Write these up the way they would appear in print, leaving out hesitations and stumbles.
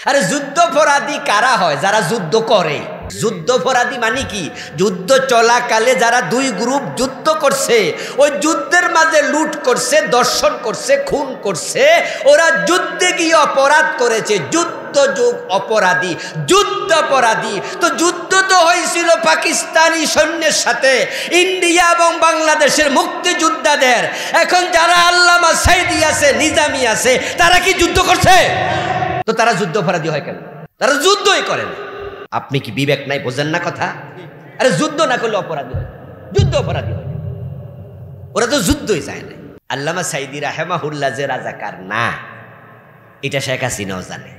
আরে যুদ্ধাপরাধী কারা হয়? যারা যুদ্ধ করে। যুদ্ধাপরাধী মানে কি? যুদ্ধ চলাকালে যারা দুই গ্রুপ যুদ্ধ করছে, ওই যুদ্ধের মাঝে লুট করছে, দর্শন করছে, খুন করছে, ওরা যুদ্ধে গিয়ে অপরাধ করেছে, যুদ্ধযোগ অপরাধী, যুদ্ধাপরাধী। তো যুদ্ধ তো হয়েছিল পাকিস্তানি সৈন্যের সাথে, ইন্ডিয়া এবং বাংলাদেশের মুক্তিযোদ্ধাদের। এখন যারা আল্লামা সাইদি আছে, নিজামী আছে, তারা কি যুদ্ধ করছে? তো তারা যুদ্ধ অপরাধী হয় কেন? তারা যুদ্ধই করেন। আপনি কি বিবেক নাই? বোঝেন না কথা? আরে যুদ্ধ না করলে অপরাধী হয়, যুদ্ধ অপরাধী হয়। ওরা তো যুদ্ধই চায় না। আল্লামা সাইদি রাহেমাহুল্লাহ যে রাজাকার না, এটা শেখ হাসিনাও জানে।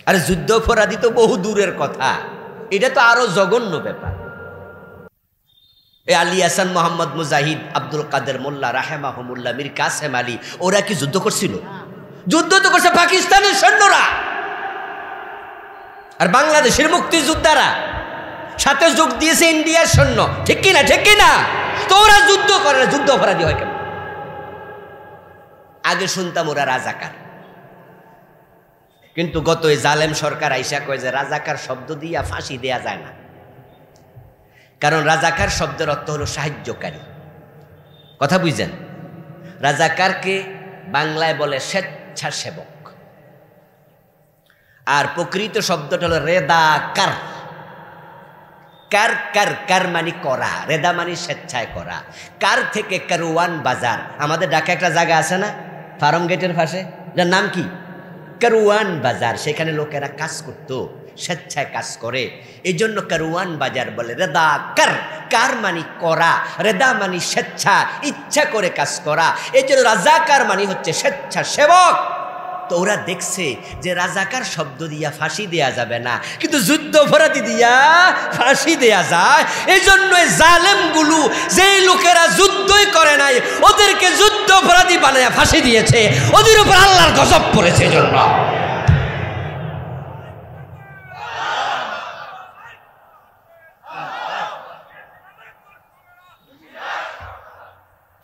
আরে যুদ্ধ অপরাধী তো বহু দূরের কথা, এটা তো আরো জঘন্য ব্যাপার। এই আলী হাসান, মোহাম্মদ মুজাহিদ, আব্দুল কাদের মোল্লা রাহেমাহুমুল্লাহ, মীর কাসেম আলী, ওরা কি যুদ্ধ করছিল? যুদ্ধ তো করছে পাকিস্তানের সৈন্যরা আর বাংলাদেশের মুক্তিযোদ্ধারা, সাথে যোগ দিয়েছে ইন্ডিয়ার সৈন্য। ঠিক কিনা? ঠিক কিনা? তো ওরা যুদ্ধ করে না, যুদ্ধ অপরাধী হয় কেন? আগে শুনতাম ওরা রাজাকার, কিন্তু গত এই জালেম সরকার আইসা কয় যে রাজাকার শব্দ দিয়া ফাঁসি দেয়া যায় না, কারণ রাজাকার শব্দের অর্থ হলো সাহায্যকারী। কথা বুঝছেন? রাজাকারকে বাংলায় বলে স্বেচ্ছাসেবক, আর প্রকৃত শব্দটা হলো রেদাকার। কার কার কার মানে করা, রেদা মানে স্বেচ্ছায় করা। কার থেকে কারওয়ান বাজার, আমাদের ঢাকা একটা জায়গা আছে না ফার্ম গেটের পাশে, যার নাম কি কারওয়ান বাজার, সেখানে লোকেরা কাজ করতো, স্বেচ্ছায় কাজ করে, এই জন্য কারওয়ান বাজার বলে। রেদা কার, কার মানে করা, রেদা মানে স্বেচ্ছা, ইচ্ছা করে কাজ করা, এই জন্য রাজাকার মানে হচ্ছে স্বেচ্ছাসেবক। তো ওরা দেখছে যে রাজাকার শব্দ দিয়া ফাঁসি দেয়া যাবে না, কিন্তু যুদ্ধ অপরাধী দিয়া ফাঁসি দেয়া যায়। এই জন্য জালেমগুলো, যেই লোকেরা যুদ্ধই করে নাই, ওদেরকে যুদ্ধ অপরাধী বানায় ফাঁসি দিয়েছে, ওদের উপর আল্লাহর গজব পড়েছে। এই জন্য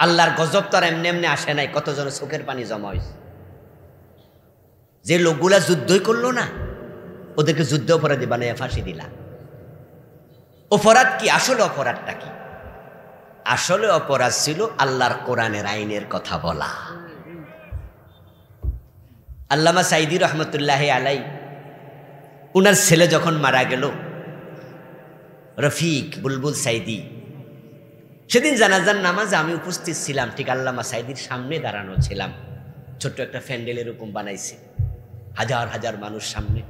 আল্লাহর গজব তো আর এমনি এমনি আসে নাই, কতজনের চোখের পানি জমা হয়েছে। যে লোকগুলা যুদ্ধই করলো না, ওদেরকে যুদ্ধ অপরাধী বানায় ফাঁসি দিলা। অপরাধ কি? আসলে অপরাধটা কি? আসলে অপরাধ ছিল আল্লাহর কোরআনের আইনের কথা বলা। আল্লামা সাইদি রহমতুল্লাহ আলাই, উনার ছেলে যখন মারা গেল, রফিক বুলবুল সাইদি, সেদিন জানাজার নামাজে আমি উপস্থিত ছিলাম, ঠিক আল্লামা সাইদির সামনে দাঁড়ানো ছিলাম। ছোট্ট একটা প্যান্ডেল এরকম বানাইছে, হাজার হাজার মানুষ সামনে,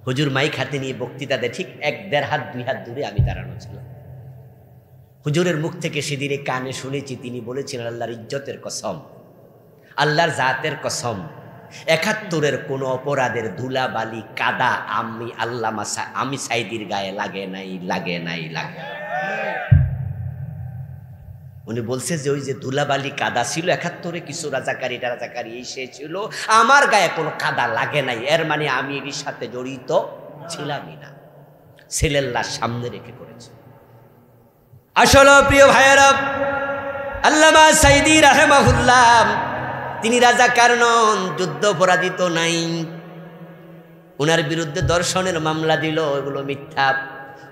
হুজুর মাইক হাতে নিয়ে বক্তৃতা দেয়, ঠিক 1-1.5 হাত 2 হাত দূরে আমি দাঁড়ানো ছিলাম। হুজুরের মুখ থেকে সেদিনে কানে শুনেছি, তিনি বলেছিলেন, আল্লাহর ইজ্জতের কসম, আল্লাহর জাতের কসম, 71-এর কোনো অপরাধের ধুলা বালি কাদা আমি সাইদির গায়ে লাগে নাই, লাগে নাই, লাগে। উনি বলছে যে ওই যে ধুলাবালি কাদা ছিল 71-এ, কিছু রাজাকারী এসে ছিল, আমার গায়ে কোনো কাদা লাগে নাই, এর মানে আমি এর সাথে জড়িত ছিলামই না। ছেলের লাশ সামনে রেখে করেছে। আসলে প্রিয় ভাইয়েরা, আল্লামা সাইদি রাহিমাহুল্লাহ তিনি রাজাকার নন, যুদ্ধ অপরাধী তো নাই। উনার বিরুদ্ধে দর্শনের মামলা দিল, এগুলো মিথ্যা।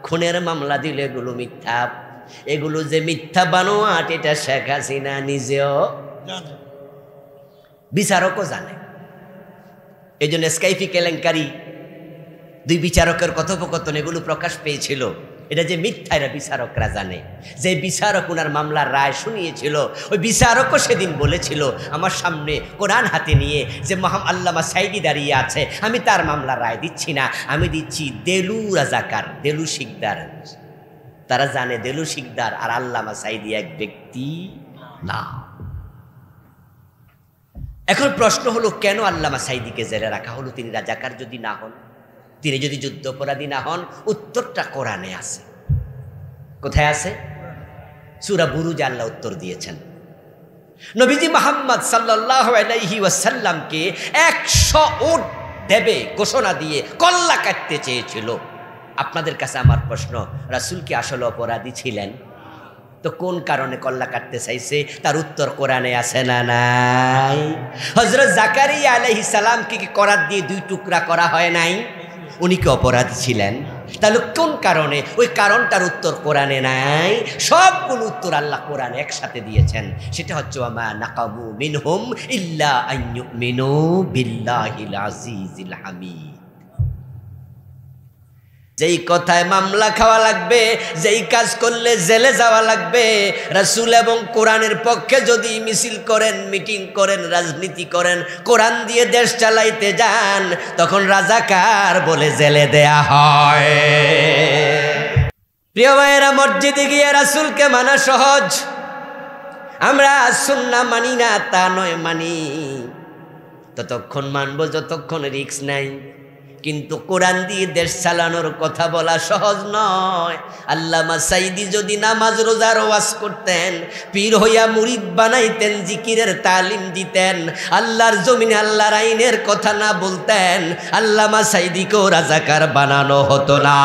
খুনের মামলা দিল, এগুলো মিথ্যা। এগুলো যে মিথ্যা বানোয়াট, এটা শেখ হাসিনা নিজেও জানে, বিচারকও জানে। এই জন্য স্কাইফি কেলেঙ্কারি, 2 বিচারকের কথোপকথন, এগুলো প্রকাশ পেয়েছিল। এটা যে মিথ্যা, এরা বিচারকরা জানে। যে বিচারক উনার মামলার রায় শুনিয়েছিল, ওই বিচারকও সেদিন বলেছিল আমার সামনে কোরআন হাতে নিয়ে যে আল্লামা সাইদি দাঁড়িয়ে আছে, আমি তার মামলার রায় দিচ্ছি না, আমি দিচ্ছি দেলু রাজাকার, দেলু শিকদার। তারা জানে দেলু শিকদার আর আল্লামা সাইদি এক ব্যক্তি না। এখন প্রশ্ন হলো, কেন আল্লামা সাইদিকে জেলে রাখা হলো? তিনি রাজাকার যদি না হন, তিনি যদি যুদ্ধ অপরাধী না হন, উত্তরটা কোরআনে আছে। কোথায় আছে? সূরা বুরুজে আল্লাহ উত্তর দিয়েছেন। নবীজি মুহাম্মদ সাল্লাল্লাহু আলাইহি ওয়াসাল্লামকে 100 উট দেবে ঘোষণা দিয়ে কল্লা কাটতে চেয়েছিল। আপনাদের কাছে আমার প্রশ্ন, রাসূল কি আসলে অপরাধী ছিলেন? তো কোন কারণে কল্লা কাটতে চাইছে তার উত্তর কোরআনে আছে না নাই? হযরত জাকারিয়া আলাইহিস সালামকে কি করাত দিয়ে 2 টুকরা করা হয় নাই? উনি কি অপরাধী ছিলেন? তাহলে কোন কারণে? ওই কারণটার উত্তর কোরআনে নাই। সবগুলো উত্তর আল্লাহ কোরআনে একসাথে দিয়েছেন। সেটা হচ্ছে ওয়ামা নাকামু মিনহুম ইল্লা আন ইউমিনু বিল্লাহিল আজিজিল হামিদ। যেই কথায় মামলা খাওয়া লাগবে, যেই কাজ করলে জেলে যাওয়া লাগবে, রাসূল এবং কোরআনের পক্ষে যদি মিছিল করেন, মিটিং করেন, রাজনীতি করেন, কোরআন দিয়ে দেশ চালাইতে যান, তখন রাজাকার বলে জেলে দেয়া হয়। প্রিয় ভাইয়েরা, মসজিদে গিয়ে রাসূলকে মানা সহজ। আমরা সুন্নাহ মানি না তা নয়, মানি, ততক্ষণ মানব যতক্ষণ রিস্ক নাই। কিন্তু কোরআন দিয়ে দেশ চালানোর কথা বলা সহজ নয়। আল্লামা সাইদি যদি নামাজ রোজার ওয়াজ করতেন, পীর হইয়া মুরিদ বানাইতেন, জিকিরের তালিম দিতেন, আল্লাহর জমিনে আল্লাহর আইনের কথা না বলতেন, আল্লামা সাইদিকেও রাজাকার বানানো হতো না।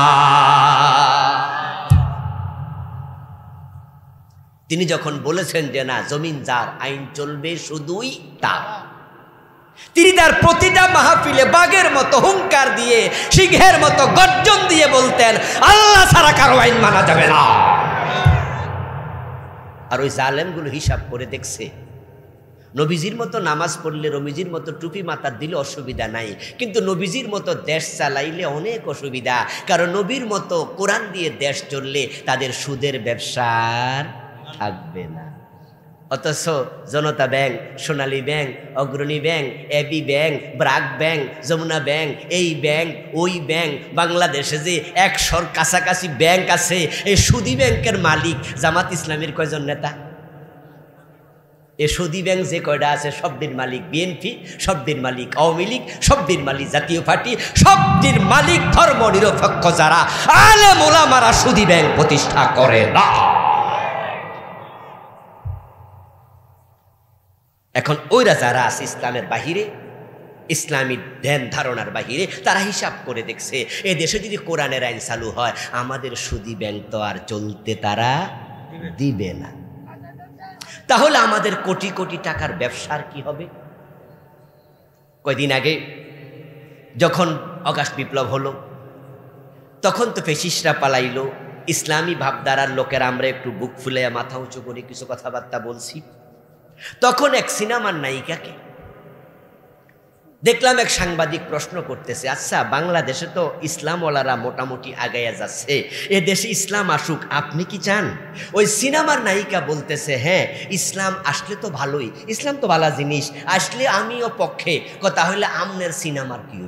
তিনি যখন বলেছেন যে না, জমিন যার, আইন চলবে শুধুই তার, তিনি তার প্রতিটা মাহফিলে বাঘের মতো হুঙ্কার দিয়ে, সিংহের মতো গর্জন দিয়ে বলতেন, আল্লাহ ছাড়া কারো আইন মানা যাবে না। আর ওই জালেমগুলো হিসাব করে দেখছে, নবীজির মতো নামাজ পড়লে, নবীজির মতো টুপি মাথা দিলে অসুবিধা নাই, কিন্তু নবীজির মতো দেশ চালাইলে অনেক অসুবিধা। কারণ নবীর মতো কোরআন দিয়ে দেশ চললে তাদের সুদের ব্যবসার থাকবে না। অথচ Janata bank, Sonali bank, Agrani bank, AB bank, BRAC bank, Jamuna bank, এই ব্যাংক, ওই ব্যাংক, বাংলাদেশে যে 100-র কাছাকাছি ব্যাংক আছে, এই সুদী ব্যাংকের মালিক জামাত ইসলামের কয়জন নেতা? এই সুদী ব্যাংক যে কয়টা আছে, সবটির মালিক বিএনপি, সবটির মালিক আওয়ামী লীগ, সবটির মালিক জাতীয় পার্টি, সবটির মালিক ধর্ম নিরপেক্ষ যারা আলেম ওলামারা সুদী ব্যাংক প্রতিষ্ঠা করে না। এখন ওইরা যারা আছে ইসলামের বাহিরে, ইসলামী ধ্যান ধারণার বাহিরে, তারা হিসাব করে দেখছে এ দেশে যদি কোরআনের আইন চালু হয়, আমাদের সুদী ব্যাংক তো আর চলতে তারা দিবে না। তাহলে আমাদের কোটি কোটি টাকার ব্যবসার কি হবে? কয়দিন আগে যখন অগাস্ট বিপ্লব হলো, তখন তো ফেসিস্টরা পালাইলো, ইসলামী ভাবধারার লোকেরা আমরা একটু বুক ফুলে মাথা উঁচু করে কিছু কথাবার্তা বলছি। তখন এক সিনেমার নায়িকাকে দেখলাম, এক সাংবাদিক প্রশ্ন করতেছে, আচ্ছা বাংলাদেশে তো ইসলামওয়ালারা মোটামুটি আগাইয়া যাচ্ছে, এ দেশে ইসলাম আসুক, আপনি কি চান? ওই সিনেমার নায়িকা বলতেছে, হ্যাঁ ইসলাম আসলে তো ভালোই, ইসলাম তো ভালো জিনিস, আসলে আমিও পক্ষে। কথা হইলে আমনের সিনেমার কি?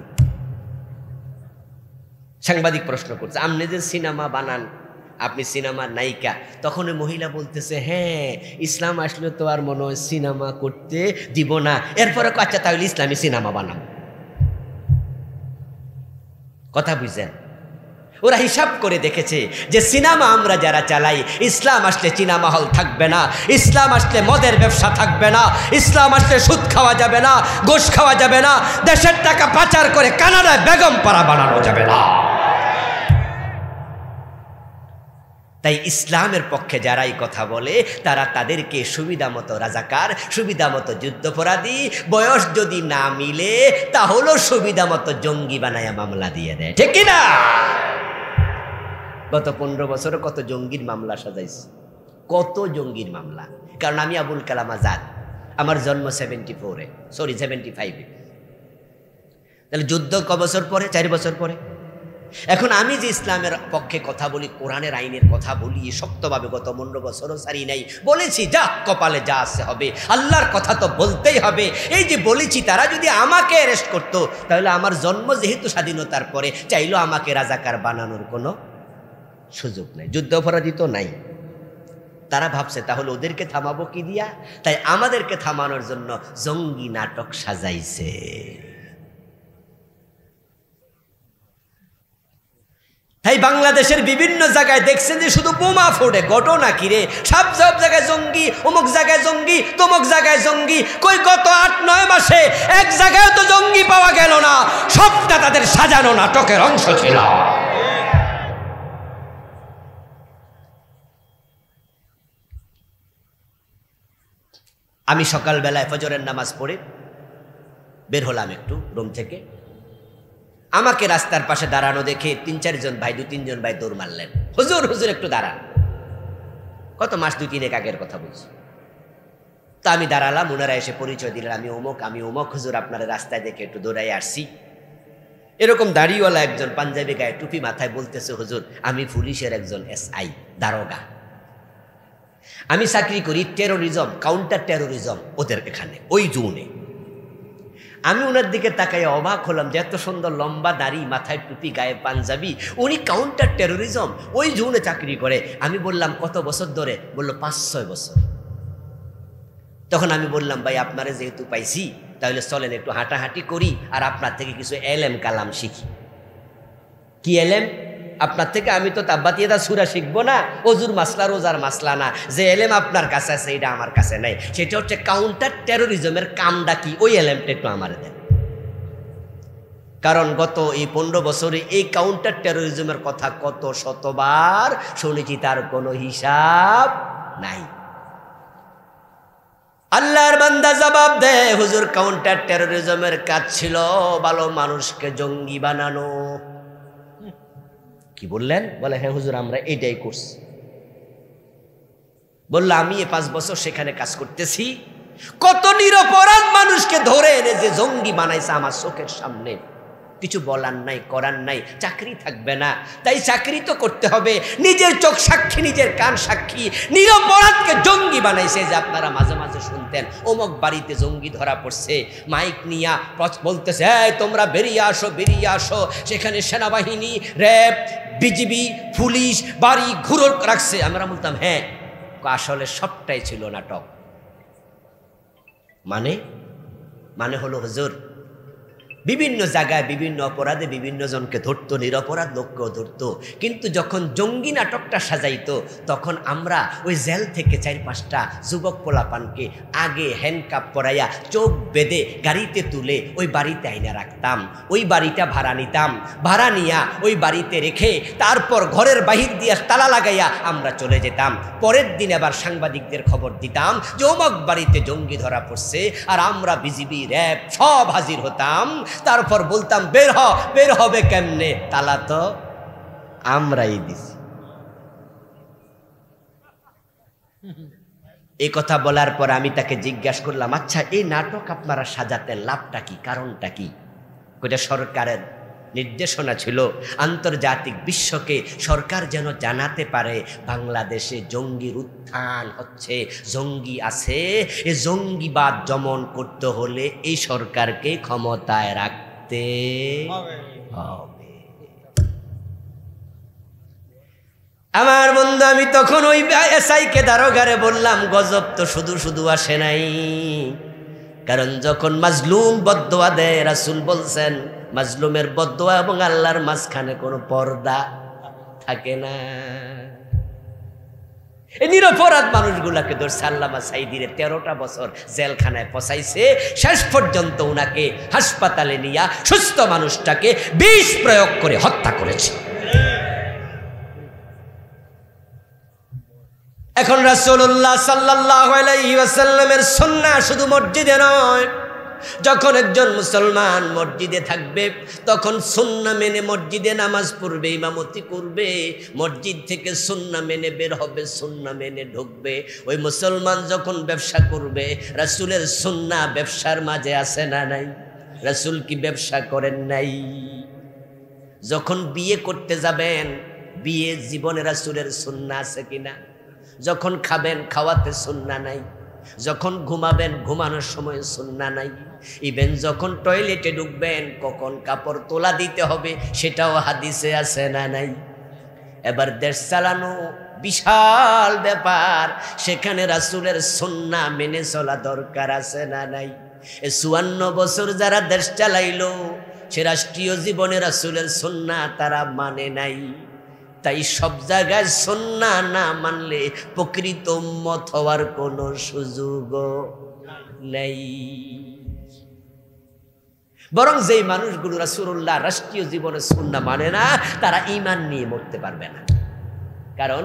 সাংবাদিক প্রশ্ন করছে, আপনি যে সিনেমা বানান, আপনি সিনেমার নায়িকা। তখন ওই মহিলা বলতেছে, হ্যাঁ ইসলাম আসলে তো আর মনে হয় সিনেমা করতে দিব না। এরপরে আচ্ছা তাহলে ইসলামী সিনেমা বানাম। কথা বুঝছেন? ওরা হিসাব করে দেখেছে যে সিনেমা আমরা যারা চালাই, ইসলাম আসলে সিনেমা হল থাকবে না, ইসলাম আসলে মদের ব্যবসা থাকবে না, ইসলাম আসলে সুদ খাওয়া যাবে না, গোশ খাওয়া যাবে না, দেশের টাকা পাচার করে কানাডায় বেগম পাড়া বানানো যাবে না। তাই ইসলামের পক্ষে যারাই কথা বলে, তারা তাদেরকে সুবিধা মতো রাজাকার, সুবিধা মতো যুদ্ধাপরাধী, বয়স যদি না মিলে তাহলেও সুবিধা মতো জঙ্গি বানায়া মামলা দিয়ে দেয়, ঠিক কিনা? গত 15 বছরে কত জঙ্গির মামলা সাজাইছে, কত জঙ্গির মামলা। কারণ আমি আবুল কালাম আজাদ, আমার জন্ম 75-এ। তাহলে যুদ্ধ ক বছর পরে? 4 বছর পরে। এখন আমি যে ইসলামের পক্ষে কথা বলি, কোরআনের আইনের কথা বলি শক্তভাবে, গত 15 বছরও সারি নাই, বলেছি যা কপালে যা আসে হবে, আল্লাহর কথা তো বলতেই হবে। এই যে বলেছি, তারা যদি আমাকে অ্যারেস্ট করতো, তাহলে আমার জন্ম যেহেতু স্বাধীনতার পরে, চাইলেও আমাকে রাজাকার বানানোর কোনো সুযোগ নাই, যুদ্ধ অপরাধী তো নাই। তারা ভাবছে তাহলে ওদেরকে থামাবো কি দিয়া? তাই আমাদেরকে থামানোর জন্য জঙ্গি নাটক সাজাইছে। তাই বাংলাদেশের বিভিন্ন জায়গায় দেখছেন যে শুধু বোমা ফোড়ে, ঘটনা কিরে, সব জায়গায় জঙ্গি, অমুক জায়গায় জঙ্গি, তমুক জায়গায় জঙ্গি। কই গত 8-9 মাসে এক জায়গায় তো জঙ্গি পাওয়া গেল না, সবটা তাদের সাজানো নাটকের অংশ ছিল। আমি সকালবেলায় ফজরের নামাজ পড়ে বের হলাম একটু রুম থেকে। আমাকে রাস্তার পাশে দাঁড়ানো দেখে 3-4 ভাই, 2-3 ভাই দৌড় মারলেন, হুজুর হুজুর একটু দাঁড়ান। কত মাস 2-3 আগের কথা বলছি। তা আমি দাঁড়ালাম, ওনারা এসে পরিচয় দিলেন, আমি অমুক, হুজুর আপনার রাস্তায় দেখে একটু দৌড়াই আসছি। এরকম দাড়িওয়ালা একজন পাঞ্জাবি গায়ে টুপি মাথায় বলতেছে, হুজুর আমি পুলিশের একজন SI দারোগা, আমি চাকরি করি টেরোরিজম, কাউন্টার টেরোরিজম ওদের এখানে ওই জোনে। আমি ওনার দিকে তাকাই অবাক হলাম যে এত সুন্দর লম্বা দাড়ি, মাথায় টুপি, গায়ে পাঞ্জাবি, উনি কাউন্টার টেরোরিজম ওই জোনে চাকরি করে। আমি বললাম কত বছর ধরে? বলল 5-6 বছর। তখন আমি বললাম ভাই আপনারে যেহেতু পাইছি তাহলে চলেন একটু হাঁটাহাঁটি করি আর আপনার থেকে কিছু এলেম কালাম শিখি। কি এলেম? আপনার থেকে আমি তো তাব্বাতিয়াদা সূরা শিখবো না, ওজুর মাসলা রোজার মাসলা না। যে এলেম আপনার কাছে আছে এটা আমার কাছে নাই, সেটা হচ্ছে কাউন্টার টেরোরিজমের কামটা কি, ওই এলেমটা একটু আমার দেন। কারণ গত এই 15 বছরে এই কাউন্টার টেরোরিজমের কথা কত শতবার শুনেছি, তার কোনো হিসাব নাই। আল্লাহর বান্দা জবাব দেয়, হুজুর কাউন্টার টেরোরিজমের কাজ ছিল ভালো মানুষকে জঙ্গি বানানো। কি বললেন? বলে হ্যাঁ হুজুর আমরা এটাই করছি। বলল আমি 5 বছর সেখানে কাজ করতেছি, কত নিরপরাধ মানুষকে ধরে এনে যে জঙ্গি বানাইছে আমার চোখের সামনে। কিছু বলার নাই, করার নাই, চাকরি থাকবে না, তাই চাকরি তো করতে হবে। নিজের চোখ সাক্ষী, নিজের কান সাক্ষী, নিরপরাধকে জঙ্গি বানাইছে। যে আপনারা মাঝে মাঝে শুনতেন অমুক বাড়িতে জঙ্গি ধরা পড়ছে, মাইক নিয়া বলতেছে এই তোমরা বেরিয়ে আসো, বেরিয়ে আসো। সেখানে সেনাবাহিনী, র্যাব, বিজিবি, পুলিশ বাড়ি ঘুরো রাখছে। আমরা বলতাম হ্যাঁ, আসলে সবটাই ছিল নাটক। মানে হলো হুজুর বিভিন্ন জায়গায় বিভিন্ন অপরাধে বিভিন্ন জনকে ধরতো, নিরপরাধ লোককেও ধরতো, কিন্তু যখন জঙ্গি নাটকটা সাজাইতো তখন আমরা ওই জেল থেকে 4-5টা যুবক পোলাপানকে আগে হ্যান্ডকাপ পরাইয়া চোখ বেঁধে গাড়িতে তুলে ওই বাড়িতে আইনা রাখতাম। ওই বাড়িটা ভাড়া নিতাম, ভাড়া নিয়া ওই বাড়িতে রেখে তারপর ঘরের বাহির দিয়ে তালা লাগাইয়া আমরা চলে যেতাম। পরের দিন আবার সাংবাদিকদের খবর দিতাম যে অমুক বাড়িতে জঙ্গি ধরা পড়ছে, আর আমরা বিজিবি, র্যাব সব হাজির হতাম। তারপর বলতাম বের হবে কেমনে, তালা তো আমরাই দিছি। এই কথা বলার পর আমি তাকে জিজ্ঞাসা করলাম, আচ্ছা এই নাটক আপনারা সাজাতেন লাভটা কি, কারণটা কি? ওইটা সরকারের নির্দেশনা ছিল, আন্তর্জাতিক বিশ্বকে সরকার যেন জানাতে পারে বাংলাদেশে জঙ্গির উত্থান হচ্ছে, জঙ্গি আছে। এ জঙ্গিবাদ দমন করতে হলে এই সরকারকে ক্ষমতায় রাখতে হবে। আমার বন্ধু, আমি তখন ওই এসআইকে দারোগারে বললাম গজব তো শুধু শুধু আসে নাই, কারণ যখন মাজলুম বদদোয়া দেয়, রাসূল বলছেন মাজলুমের বদদোয়া এবং আল্লাহর মাঝখানে কোনো পর্দা থাকে না। এই নিরপরাধ মানুষগুলাকে ধরছে আল্লামা সাইদিরে 13টা বছর জেলখানায় পচাইছে। শেষ পর্যন্ত উনাকে হাসপাতালে নিয়ে সুস্থ মানুষটাকে বিষ প্রয়োগ করে হত্যা করেছে। এখন রাসূলুল্লাহ সাল্লাল্লাহু আলাইহি ওয়াসাল্লামের সুন্নাহ শুধু মসজিদে নয়, যখন একজন মুসলমান মসজিদে থাকবে তখন সুন্নাহ মেনে মসজিদে নামাজ পড়বে, ইমামতি করবে, মসজিদ থেকে সুন্নাহ মেনে বের হবে, সুন্নাহ মেনে ঢুকবে। ওই মুসলমান যখন ব্যবসা করবে, রাসূলের সুন্নাহ ব্যবসার মাঝে আছে না নাই? রাসূল কি ব্যবসা করেন নাই? যখন বিয়ে করতে যাবেন, বিয়ে জীবনে রাসূলের সুন্নাহ আছে কিনা? যখন খাবেন, খাওয়াতে সুন্নাহ নাই? যখন ঘুমাবেন, ঘুমানোর সময় সুন্নাহ নাই? ইভেন যখন টয়লেটে ঢুকবেন, কখন কাপড় তোলা দিতে হবে সেটাও হাদিসে আছে না নাই? এবার দেশ চালানো বিশাল ব্যাপার, সেখানে রাসূলের সুন্নাহ মেনে চলা দরকার আছে না নাই? 54 বছর যারা দেশ চালাইলো, সে রাষ্ট্রীয় জীবনে রাসূলের সুন্নাহ তারা মানে নাই। তাই সব জায়গায় সুন্নাহ না মানলে প্রকৃত উম্মত হওয়ার কোনো সুযোগ নেই। বরং যেই মানুষগুলো রাসূলুল্লাহ রাষ্ট্রীয় জীবনে সুন্নাহ মানে না, তারা ঈমান নিয়ে মরতে পারবে না। কারণ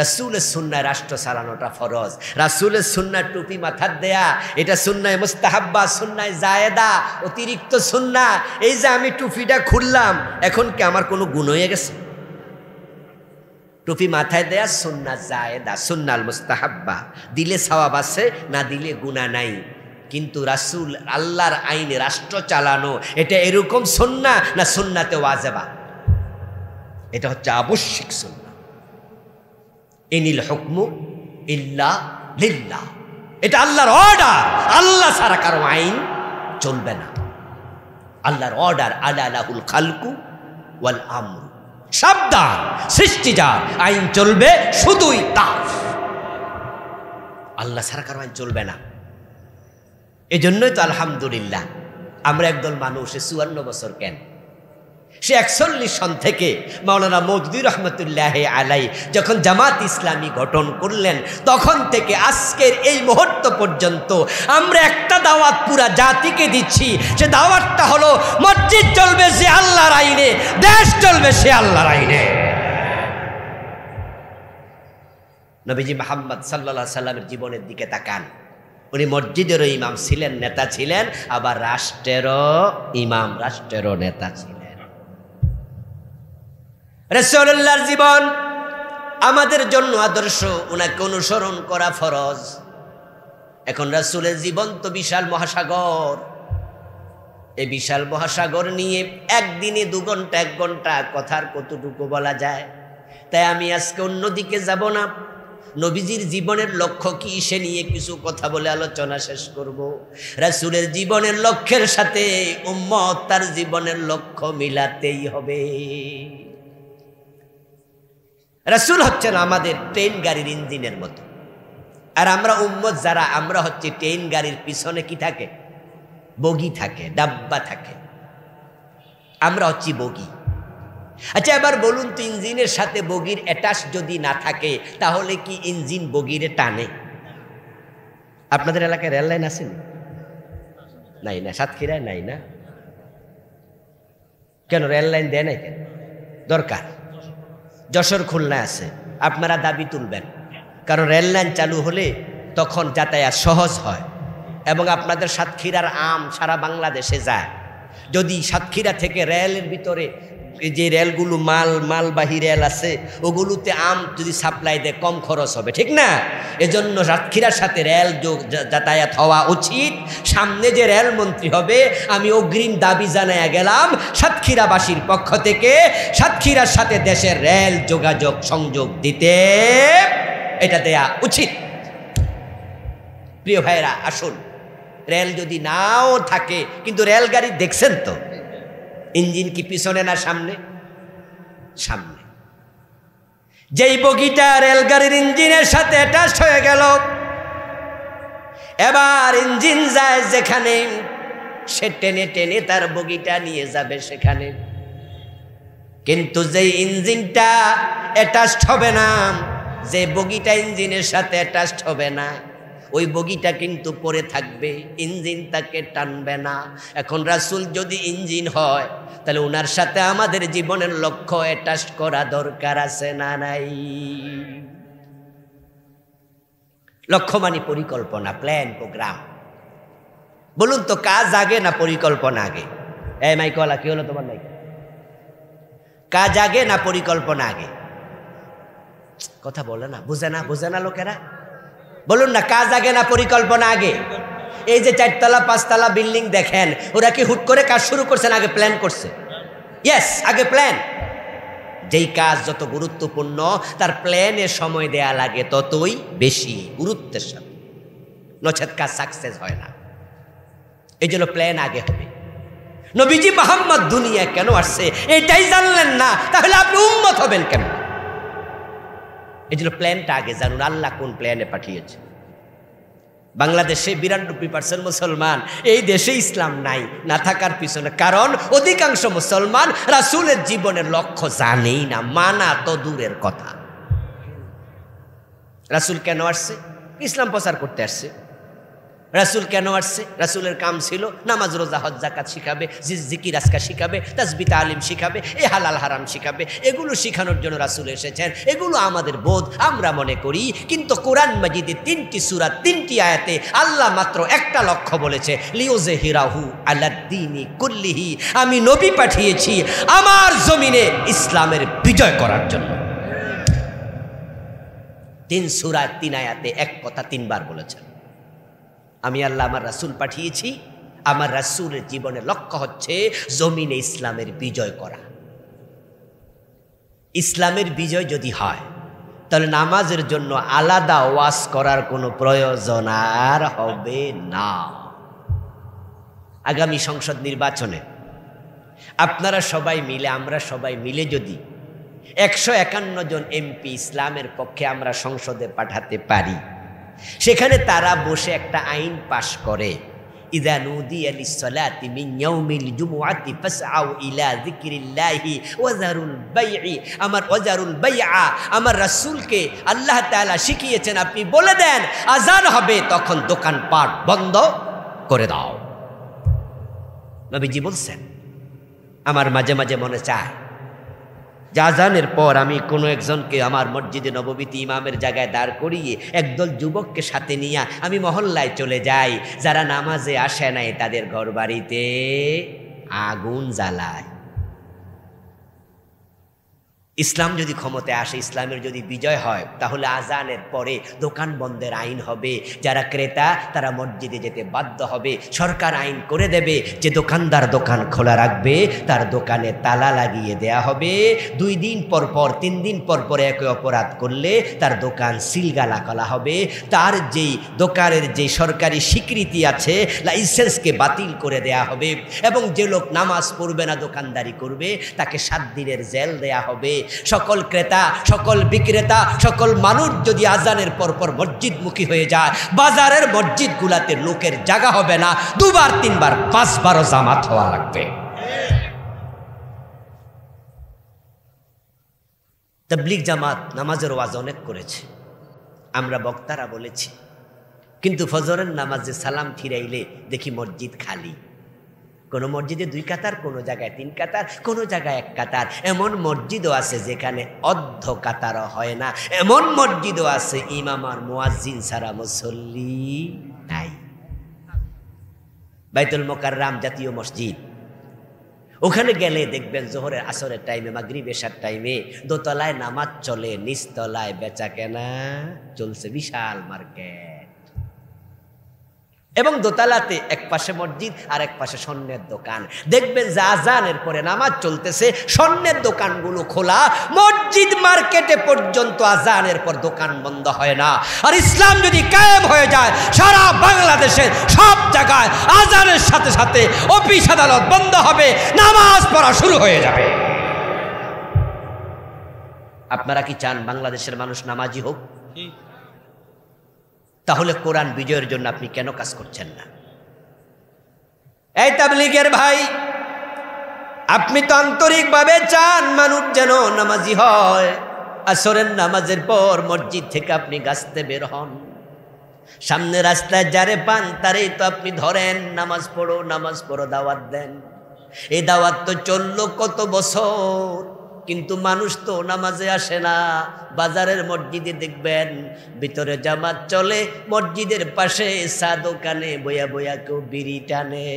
রাসূলের সুন্নায় রাষ্ট্র চালানোটা ফরজ, রাসূলের সুন্নাহ টুপি মাথার দেয়া এটা সুন্নায় মুস্তাহাব্বা, সুন্নায় জায়েদা, অতিরিক্ত সুন্নাহ। এই যে আমি টুপিটা খুললাম, এখন কি আমার কোনো গুণ হয়ে গেছে? টুপি মাথায় দেয়া সুন্নাহ জায়েদা, সুন্নাল মুস্তাহাব্বা, দিলে সওয়াব আছে, না দিলে গুনাহ নাই। কিন্তু রাসূল আল্লাহর আইনে রাষ্ট্র চালানো এটা এরকম সুন্নাহ না সুন্নাতে ওয়াজিবা? এটা হচ্ছে আবশ্যিক সুন্নাহ। ইনিল হুকমু ইল্লা লিল্লাহ, এটা আল্লাহর অর্ডার, আল্লাহ ছাড়া কারো আইন চলবে না। আল্লাহর অর্ডার, আলা লাহুল খালকু ওয়াল আমর, সাবধান, সৃষ্টি যার, আইন চলবে শুধুই তার, আল্লাহ ছাড়া কারো আইন চলবে না। এজন্যই তো আলহামদুলিল্লাহ আমরা একদল মানুষ 54 বছর কেন, সে 41 সন থেকে মাওলানা মওদুদী রহমতুল্লাহ আলাই যখন জামাত ইসলামী গঠন করলেন, তখন থেকে আজকের এই মুহূর্ত পর্যন্ত আমরা একটা দাওয়াত পুরা জাতিকে দিচ্ছি। সে দাওয়াতটা হলো মসজিদ চলবে সে আল্লাহর আইনে, দেশ চলবে সে আল্লাহর আইনে। নবীজি মুহাম্মদ সাল্লাল্লাহু আলাইহি সাল্লামের জীবনের দিকে তাকান, উনি মসজিদেরও ইমাম ছিলেন, নেতা ছিলেন, আবার রাষ্ট্রেরও ইমাম, রাষ্ট্রেরও নেতা ছিলেন। রাসূলুল্লাহর জীবন আমাদের জন্য আদর্শ, উনাকে অনুসরণ করা ফরজ। এখন রাসূলের জীবন তো বিশাল মহাসাগর, এই বিশাল মহাসাগর নিয়ে একদিনে 2 ঘন্টা 1 ঘন্টা কথার কতটুকু বলা যায়। তাই আমি আজকে অন্যদিকে যাব না, নবীজির জীবনের লক্ষ্য কি সে নিয়ে কিছু কথা বলে আলোচনা শেষ করব। রাসূলের জীবনের লক্ষ্যের সাথে উম্মত তার জীবনের লক্ষ্য মিলাতেই হবে। রাসূল হচ্ছেন আমাদের ট্রেন গাড়ির ইঞ্জিনের মতো, আর আমরা উম্মত যারা, আমরা হচ্ছে ট্রেন গাড়ির পিছনে কি থাকে? বগি থাকে, ডাব্বা থাকে, আমরা হচ্ছি বগি। আচ্ছা এবার বলুন তো, ইঞ্জিনের সাথে বগির অ্যাটাচ যদি না থাকে তাহলে কি ইঞ্জিন বগিরে টানে? আপনাদের এলাকায় রেল লাইন আছে? নাই না, সাতক্ষীরায় নাই না? কেন রেল লাইন দেয় নাই কেন? দরকার। যশোর খুলনা আছে, আপনারা দাবি তুলবেন, কারণ রেল লাইন চালু হলে তখন যাতায়াত সহজ হয় এবং আপনাদের সাতক্ষীরার আম সারা বাংলাদেশে যায়। যদি সাতক্ষীরা থেকে রেলের ভিতরে যে রেলগুলো মালবাহী রেল আছে ওগুলোতে আম যদি সাপ্লাই দেয় কম খরচ হবে, ঠিক না? এজন্য সাতক্ষীরার সাথে রেল যাতায়াত হওয়া উচিত। সামনে যে রেল মন্ত্রী হবে, আমি অগ্রিম দাবি জানাইয়া গেলাম সাতক্ষীরাবাসীর পক্ষ থেকে, সাতক্ষীরার সাথে দেশের রেল যোগাযোগ সংযোগ দিতে এটা দেয়া উচিত। প্রিয় ভাইরা আসুন, রেল যদি নাও থাকে কিন্তু রেলগাড়ি দেখছেন তো ইঞ্জিন কি পিছনে না সামনে? সামনে। যেই বগিটা রেলগাড়ির ইঞ্জিনের সাথে অ্যাটাচ হয়ে গেল, এবার ইঞ্জিন যায় যেখানে, সে টেনে টেনে তার বগিটা নিয়ে যাবে সেখানে। কিন্তু যেই ইঞ্জিনটা অ্যাটাচ হবে না, যে বগিটা ইঞ্জিনের সাথে অ্যাটাচ হবে না, ওই বগিটা কিন্তু পড়ে থাকবে, ইঞ্জিন তাকে টানবে না। এখন রাসূল যদি ইঞ্জিন হয় তাহলে ওনার সাথে আমাদের জীবনের লক্ষ্য অ্যাটাচ করা দরকার আছে না নাই? লক্ষ্য মানে পরিকল্পনা, প্ল্যান, প্রোগ্রাম। বলুন তো কাজ আগে না পরিকল্পনা আগে? এই মাইকওয়ালা, কি হলো তোমার মাইক? কাজ আগে না পরিকল্পনা আগে? কথা বলে না, বুঝে না লোকেরা। বলুন না, কাজ আগে না পরিকল্পনা আগে? এই যে 4 তলা 5 তলা বিল্ডিং দেখেন, ওরা কি হুট করে কাজ শুরু করছে না আগে প্ল্যান করছে? ইয়েস, আগে প্ল্যান। যেই কাজ যত গুরুত্বপূর্ণ তার প্ল্যানে সময় দেয়া লাগে ততই বেশি গুরুত্বের সাথে, নচেত কাজ সাকসেস হয় না। এই জন্য প্ল্যান আগে হবে। নবীজি মুহাম্মদ দুনিয়ায় কেন আসছে এটাই জানলেন না, তাহলে আপনি উম্মত হবেন কেন? এই জন্য প্ল্যানটা আগে জানুন, আল্লাহ কোন প্ল্যানে পাঠিয়েছে। বাংলাদেশে 92% মুসলমান, এই দেশে ইসলাম নাই, না থাকার পিছনে কারণ অধিকাংশ মুসলমান রাসূলের জীবনের লক্ষ্য জানেই না, মানা তো দূরের কথা। রাসূল কেন আসছে? ইসলাম প্রচার করতে আসছে। রাসূল কেন আসছে? রাসূলের কাম ছিল নামাজ রোজা হজ যাকাত শিখাবে, জিকির আজকার শিখাবে, তাসবিহ তালিম শিখাবে, এ হালাল হারাম শিখাবে। এগুলো শিখানোর জন্য রাসূল এসেছেন। এগুলো আমাদের বোধ, আমরা মনে করি। কিন্তু কোরআন মাজিদে 3টি সূরা 3টি আয়াতে আল্লাহ মাত্র একটা লক্ষ্য বলেছে, লিউযহিরাহু আলাদ্দীনি কুল্লিহি। আমি নবী পাঠিয়েছি আমার জমিনে ইসলামের বিজয় করার জন্য। 3 সূরা 3 আয়াতে এক কথা 3 বার বলেছেন। আমি আল্লাহ আমার রাসূল পাঠিয়েছি, আমার রাসূলের জীবনের লক্ষ্য হচ্ছে জমিনে ইসলামের বিজয় করা। ইসলামের বিজয় যদি হয় তাহলে নামাজের জন্য আলাদা ওয়াজ করার কোনো প্রয়োজন আর হবে না। আগামী সংসদ নির্বাচনে আপনারা সবাই মিলে, আমরা সবাই মিলে যদি 151 জন এমপি ইসলামের পক্ষে আমরা সংসদে পাঠাতে পারি, সেখানে তারা বসে একটা আইন পাশ করে, ইযা নুদিয়া লিস-সালাতি মিন ইয়াউমিল জুমুআতি ফাসআউ ইলা যিকরিল্লাহি ওয়া যারুল বাই'i। ওয়াজারুল বাই'a আমার রাসূলকে আল্লাহ তাআলা শিখিয়েছেন, আপনি বলে দেন আযান হবে তখন দোকানপাট বন্ধ করে দাও। নবীজি বলছেন, আমার মাঝে মাঝে মনে চায় যে আযানের পর আমি কোনো একজনকে আমার মসজিদে নববীতে ইমামের জায়গায় দাঁড় করিয়ে একদল যুবককে সাথে নিয়ে আমি মহল্লায় চলে যাই, যারা নামাজে আসে নাই তাদের ঘর বাড়িতে আগুন জ্বালায়। ইসলাম যদি ক্ষমতায় আসে, ইসলামের যদি বিজয় হয়, তাহলে আজানের পরে দোকান বন্ধের আইন হবে। যারা ক্রেতা তারা মসজিদে যেতে বাধ্য হবে। সরকার আইন করে দেবে যে দোকানদার দোকান খোলা রাখবে, তার দোকানে তালা লাগিয়ে দেয়া হবে। 2 দিন পর পর 3 দিন পর পর একই অপরাধ করলে তার দোকান সিলগালা করা হবে। তার যেই দোকানের যে সরকারি স্বীকৃতি আছে, লাইসেন্সকে বাতিল করে দেয়া হবে। এবং যে লোক নামাজ পড়বে না, দোকানদারি করবে, তাকে 7 দিনের জেল দেয়া হবে। সকল ক্রেতা, সকল বিক্রেতা, সকল মানুষ যদি আজানের পরপর মসজিদমুখী হয়ে যায়, বাজারের মসজিদগুলাতে লোকের জায়গা হবে না। 2 বার 3 বার 5 বারও জামাত হওয়া লাগবে। তাবলীগ জামাত নামাজের ওয়াজ অনেক করেছে, আমরা বক্তারা বলেছি, কিন্তু ফজরের নামাজে সালাম ফিরাইলে দেখি মসজিদ খালি। কোনো মসজিদে 2 কাতার, কোনো জায়গায় 3 কাতার, কোনো জায়গায় 1 কাতার। এমন মসজিদও আছে যেখানে অর্ধ কাতারও হয় না। এমন মসজিদও আছে ইমাম আর মুয়াজ্জিন ছাড়া মুসল্লি নাই। বাইতুল মোকাররম জাতীয় মসজিদ, ওখানে গেলে দেখবেন জোহরের আসরের টাইমে, মাগরিব এশার টাইমে দোতলায় নামাজ চলে, নিচতলায় বেচা কেনা চলছে, বিশাল মার্কেট। এবং দোতলাতে এক পাশে মসজিদ আর এক পাশে স্বর্ণের দোকান। দেখবেন যে আজানের পরে নামাজ চলতেছে, স্বর্ণের দোকানগুলো খোলা, মসজিদ মার্কেটে পর্যন্ত আজানের পর দোকান বন্ধ হয় না। আর ইসলাম যদি কায়েম হয়ে যায়, সারা বাংলাদেশের সব জায়গায় আজানের সাথে সাথে অফিস আদালত বন্ধ হবে, নামাজ পড়া শুরু হয়ে যাবে। আপনারা কি চান বাংলাদেশের মানুষ নামাজি হোক? তাহলে কোরআন বিজয়ের জন্য আপনি কেন কাজ করছেন না? এই তাবলীগের ভাই, আপনি তো আন্তরিকভাবে চান মানুষ যেন নামাজি হয়। আসরের নামাজের পর মসজিদ থেকে আপনি গাছতে বের হন, সামনে রাস্তায় যারে পান তারেই তো আপনি ধরেন, নামাজ পড়ো নামাজ পড়ো দাওয়াত দেন। এই দাওয়াত তো চললো কত বছর, কিন্তু মানুষ তো নামাজে আসে না। বাজারের মসজিদে দেখবেন ভিতরে জামাত চলে, মসজিদের পাশে চা দোকানে বয়া বয়া কেউ বিড়ি টানে।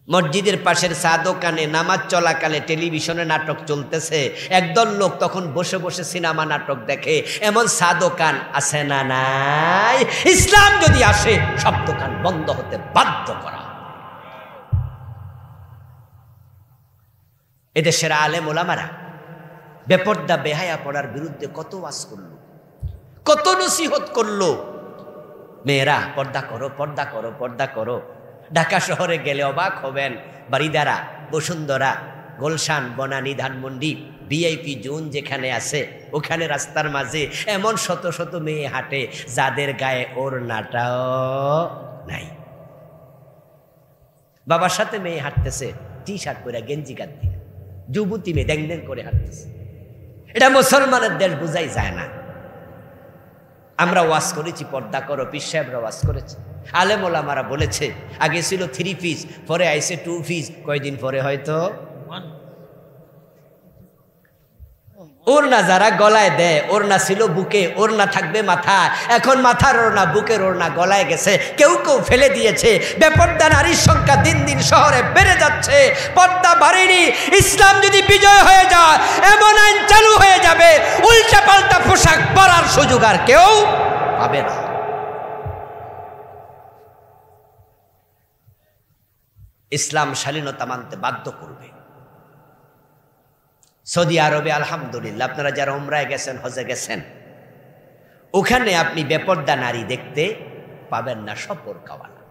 মসজিদের পাশের চা দোকানে নামাজ চলাকালে টেলিভিশনে নাটক চলতেছে, একদল লোক তখন বসে বসে সিনেমা নাটক দেখে। এমন চা দোকান আছে না নাই? ইসলাম যদি আসে সব দোকান বন্ধ হতে বাধ্য করা। এদেশের আলেম ওলামারা বেপর্দা বেহায়া পড়ার বিরুদ্ধে কত ওয়াজ করলো, কত নসিহত করলো। মেয়েরা পর্দা করো, পর্দা করো, পর্দা করো। ঢাকা শহরে গেলে অবাক হবেন, বারিদারা, বসুন্ধরা, গুলশান, বনানী, ধানমন্ডি, ভিআইপি জোন যেখানে আছে, ওখানে রাস্তার মাঝে এমন শত শত মেয়ে হাঁটে যাদের গায়ে ওড়নাটাও নাই। বাবার সাথে মেয়ে হাঁটতেছে, টি শার্ট পরে, গেঞ্জি কাট দিয়ে, যুবতী মেয়ে ড্যাং ড্যাং করে হাঁটতেছে। এটা মুসলমানের দেশ, বোঝাই যায় না। আমরা ওয়াজ করেছি, পর্দা করো, পীর সাহেবরা ওয়াজ করেছে, আলেম ওলামারা বলেছে। আগে ছিল 3 পিস, পরে আইসে 2 পিস, কয়দিন পরে হয়তো ওড়না যারা গলায় দেয়, ওড়না ছিল বুকে, ওড়না থাকবে মাথায়, এখন মাথার ওড়না, বুকের ওড়না গলায় গেছে, কেউ কেউ ফেলে দিয়েছে। বেপর্দা নারীর সংখ্যা দিন দিন শহরে বেড়ে যাচ্ছে। পর্দা বাড়েনি। ইসলাম যদি বিজয় হয়ে যায়, এমন আইন চালু হয়ে যাবে, উল্টা পাল্টা পোশাক পরার সুযোগ আর কেউ পাবে না। ইসলাম শালীনতা মানতে বাধ্য করবে। সৌদি আরবে আলহামদুলিল্লাহ, আপনারা যারা উমরায় গেছেন, হজে গেছেন, ওখানে আপনি বেপর্দা নারী দেখতে পাবেন না, সব বোরকাওয়ালা।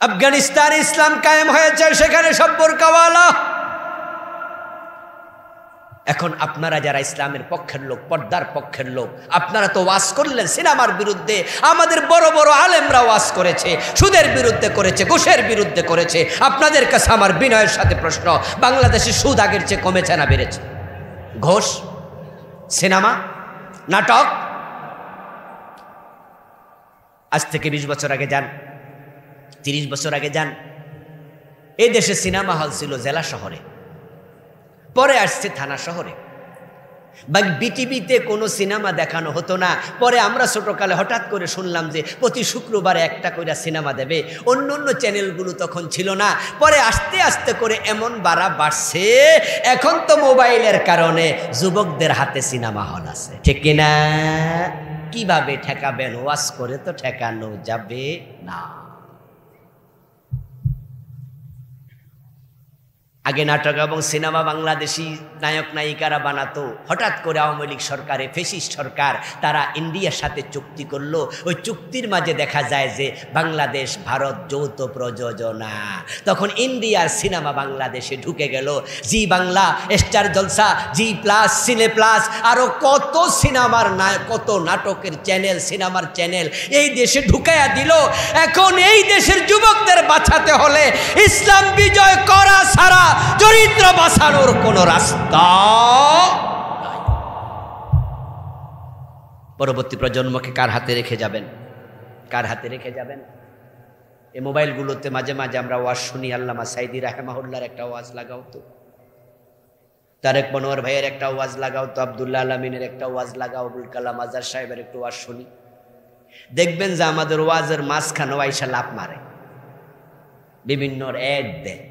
আফগানিস্তানে ইসলাম কায়েম হয়েছে, সেখানে সব বোরকাওয়ালা। এখন আপনারা যারা ইসলামের পক্ষের লোক, পর্দার পক্ষের লোক, আপনারা তো ওয়াজ করলেন সিনেমার বিরুদ্ধে। আমাদের বড় বড় আলেমরা ওয়াজ করেছে, সুদের বিরুদ্ধে করেছে, ঘুষের বিরুদ্ধে করেছে। আপনাদের কাছে আমার বিনয়ের সাথে প্রশ্ন, বাংলাদেশে সুদ আগের চেয়ে কমেছে না বেড়েছে? ঘুষ, সিনেমা, নাটক। আজ থেকে 20 বছর আগে যান, 30 বছর আগে যান, এই দেশে সিনেমা হল ছিল জেলা শহরে, পরে আসছে থানা শহরে। বা বিটিভিতে কোনো সিনেমা দেখানো হতো না। পরে আমরা ছোটকালে হঠাৎ করে শুনলাম যে প্রতি শুক্রবারে একটা করে সিনেমা দেবে। অন্য অন্য চ্যানেলগুলো তখন ছিল না। পরে আস্তে আস্তে করে এমন বাড়ছে, এখন তো মোবাইলের কারণে যুবকদের হাতে সিনেমা হল আছে, ঠিক কিনা? কিভাবে ঠেকাবেন? ওয়াজ করে তো ঠেকানো যাবে না। আগে নাটক এবং সিনেমা বাংলাদেশি নায়ক নায়িকারা বানাতো। হঠাৎ করে আওয়ামী লীগ সরকারে, ফেসিস্ট সরকার, তারা ইন্ডিয়ার সাথে চুক্তি করলো। ওই চুক্তির মাঝে দেখা যায় যে বাংলাদেশ ভারত যৌথ প্রযোজনা। তখন ইন্ডিয়ার সিনেমা বাংলাদেশে ঢুকে গেল। জি বাংলা, স্টার জলসা, জি প্লাস, সিনে প্লাস, আরো কত সিনেমার কত নাটকের চ্যানেল, সিনেমার চ্যানেল এই দেশে ঢুকাইয়া দিল। এখন এই দেশের যুবকদের বাঁচাতে হলে ইসলাম বিজয় করা ছাড়া চরিত্র বাঁচানোর কোন রাস্তা নাই। পরবর্তী প্রজন্মকে কার হাতে রেখে যাবেন? কার হাতে রেখে যাবেন? এই মোবাইলগুলোতে মাঝে মাঝে আমরা ওয়াজ শুনি। আল্লামা সাইদি রাহিমাহুল্লাহর একটা ওয়াজ লাগাও তো, তারেক মনোয়ার ভাইয়ের একটা ওয়াজ লাগাও তো, আব্দুল্লাহ আলমিনের একটা ওয়াজ লাগাও, আবুল কালাম আজাদ সাহেবের একটা ওয়াজ শুনি। দেখবেন যে আমাদের ওয়াজের মাঝখানে আইসা লাফ মারে, বিভিন্ন অ্যাড দেয়,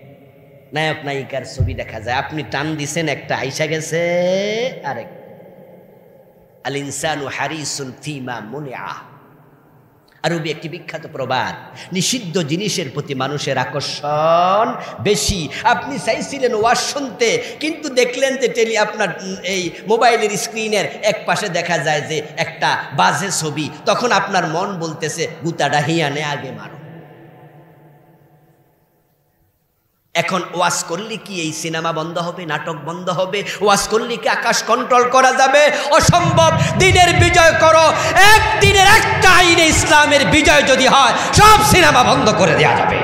নায়ক নায়িকার ছবি দেখা যায়। আপনি টান দিছেন, একটা আইসা গেছে আরেক। আল ইনসানু হারিসুন ফিমা মুনিআ, আরবি একটি বিখ্যাত প্রবাদ। নিষিদ্ধ জিনিসের প্রতি মানুষের আকর্ষণ বেশি। আপনি চাইছিলেন ওয়াজ শুনতে, কিন্তু দেখলেন যে আপনার এই মোবাইলের স্ক্রিনের এক পাশে দেখা যায় যে একটা বাজে ছবি। তখন আপনার মন বলতেছে গুতাটা হিয়ানে আগে মারো। এখন ওয়াজ করলে কি এই সিনেমা বন্ধ হবে, নাটক বন্ধ হবে? ওয়াজ করলে কি আকাশ কন্ট্রোল করা যাবে? অসম্ভব। দিনের বিজয় করো। একদিনের একটা আইনে ইসলামের বিজয় যদি হয়, সব সিনেমা বন্ধ করে দেওয়া যাবে।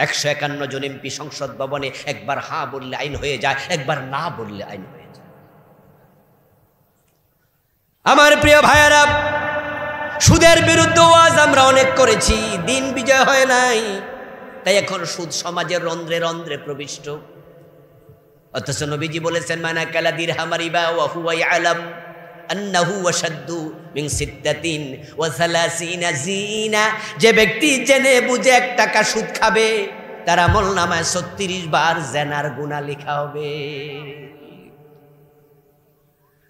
151 জন এমপি সংসদ ভবনে একবার হ্যাঁ বললে আইন হয়ে যায়, একবার না বললে আইন হয়ে যায়। আমার প্রিয় ভাইয়েরা, সুদের বিরুদ্ধে ওয়াজ আমরা অনেক করেছি, দিন বিজয় হয় নাই। তাই এখন সুদ সমাজের রন্ধ্রে রন্ধ্রে প্রবিষ্ট। অথচ নবীজি বলেছেন, মান আকালা দিরহাম রিবা ওয়া হুয়া ইয়ালাম আন্নাহু আশাদ্দু মিন 36 জিনা। যে ব্যক্তি জেনে বুঝে 1 টাকা সুদ খাবে, তার আমলনামায় 36 বার জিনার গুনাহ লেখা হবে।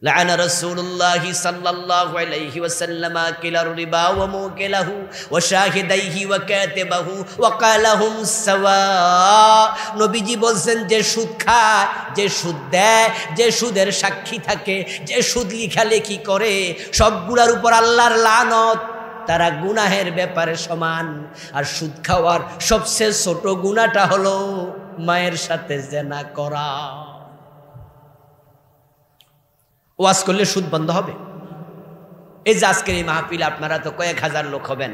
لعن رسول الله صلى الله عليه وسلم كلا الربا وموكله وشاهديه وكاتبه وقال هم سواء। নবীজি বলেন, যে সুদ খায়, যে সুদ দেয়, যে সুদের সাক্ষী থাকে, যে সুদ লেখালেখি করে, সবগুলোর উপর আল্লাহর লানত। তারা গুনাহের ব্যাপারে সমান। আর সুদ খাওয়ার সবচেয়ে ছোট গুনাহটা হলো মায়ের সাথে জিনা করা। ওয়াজ করলে সুদ বন্ধ হবে? এই যে আজকের এই মাহফিলে আপনারা তো কয়েক হাজার লোক হবেন,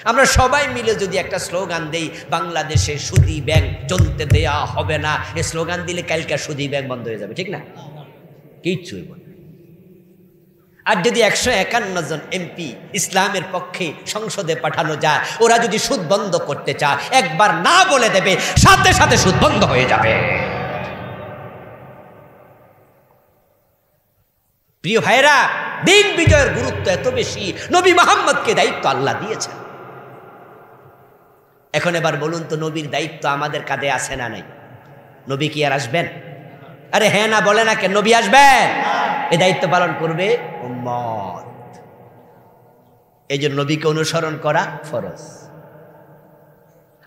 আমরা সবাই মিলে যদি একটা স্লোগান দেই, বাংলাদেশে সুদী ব্যাংক চলতে দেয়া হবে না, এই স্লোগান দিলে কালকে সুদী ব্যাংক বন্ধ হয়ে যাবে, ঠিক না? কিচ্ছু হইব না। আর যদি 151 জন এমপি ইসলামের পক্ষে সংসদে পাঠানো যায়, ওরা যদি সুদ বন্ধ করতে চায়, একবার না বলে দেবে, সাথে সাথে সুদ বন্ধ হয়ে যাবে। প্রিয় ভাইরা, দিন বিজয়ের গুরুত্ব এত বেশি, নবী মুহাম্মদকে দায়িত্ব আল্লাহ দিয়েছেন। এখন এবার বলুন তো, নবীর দায়িত্ব আমাদের কাঁধে আছে না নাই? নবী কি আর আসবেন? আরে হ্যাঁ না বলে না কেন? নবী আসবেন, এই দায়িত্ব পালন করবে উম্মত। এই জন্য নবীকে অনুসরণ করা ফরজ।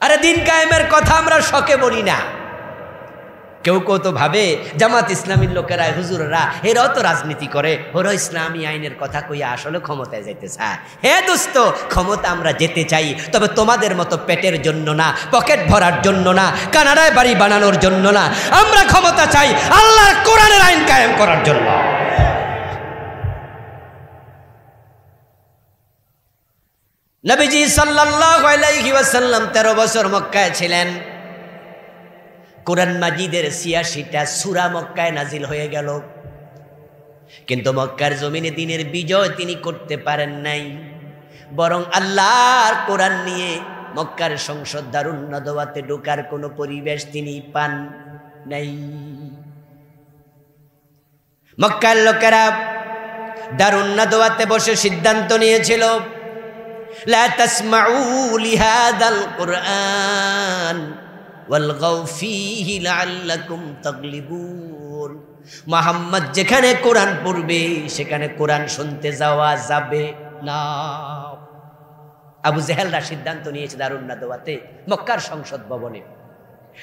আরে দিন কায়েমের কথা আমরা শখে বলি না। কেউ কেউ তো ভাবে জামাত ইসলামীর লোকেরা, হুজুররা, এরাও তো রাজনীতি করে, ওরা ইসলামী আইনের কথা কইয়া আসলে ক্ষমতায় যেতে চায়। হ্যাঁ দোস্ত, ক্ষমতা আমরা যেতে চাই, তবে তোমাদের মতো পেটের জন্য না, পকেট ভরার জন্য না, কানাডায় বাড়ি বানানোর জন্য না। আমরা ক্ষমতা চাই আল্লাহর কোরআনের আইন কায়েম করার জন্য। নবীজি সাল্লাল্লাহু আলাইহি ওয়াসাল্লাম 13 বছর মক্কায় ছিলেন। কোরআন মাজিদের ৮৬টা সূরা মক্কায় নাজিল হয়ে গেল, কিন্তু মক্কার জমিনে দিনের বিজয় তিনি করতে পারেন নাই। বরং আল্লাহর কোরআন নিয়ে মক্কার সংসদ দারুন নাদওয়াতে ঢোকার কোনো পরিবেশ তিনি পান নাই। মক্কার লোকেরা দারুন নাদওয়াতে বসে সিদ্ধান্ত নিয়েছিল, লা তাসমাউ লিহাদাল কুরআন ওয়ালগাউ ফীহি লাআল্লাকুম তাগলিবুন। মুহাম্মদ যেখানে কোরআন পড়বে সেখানে কোরআন শুনতে যাওয়া যাবে না। আবু জেহেলরা সিদ্ধান্ত নিয়েছে দারুন নাদওয়াতে, মক্কার সংসদ ভবনে,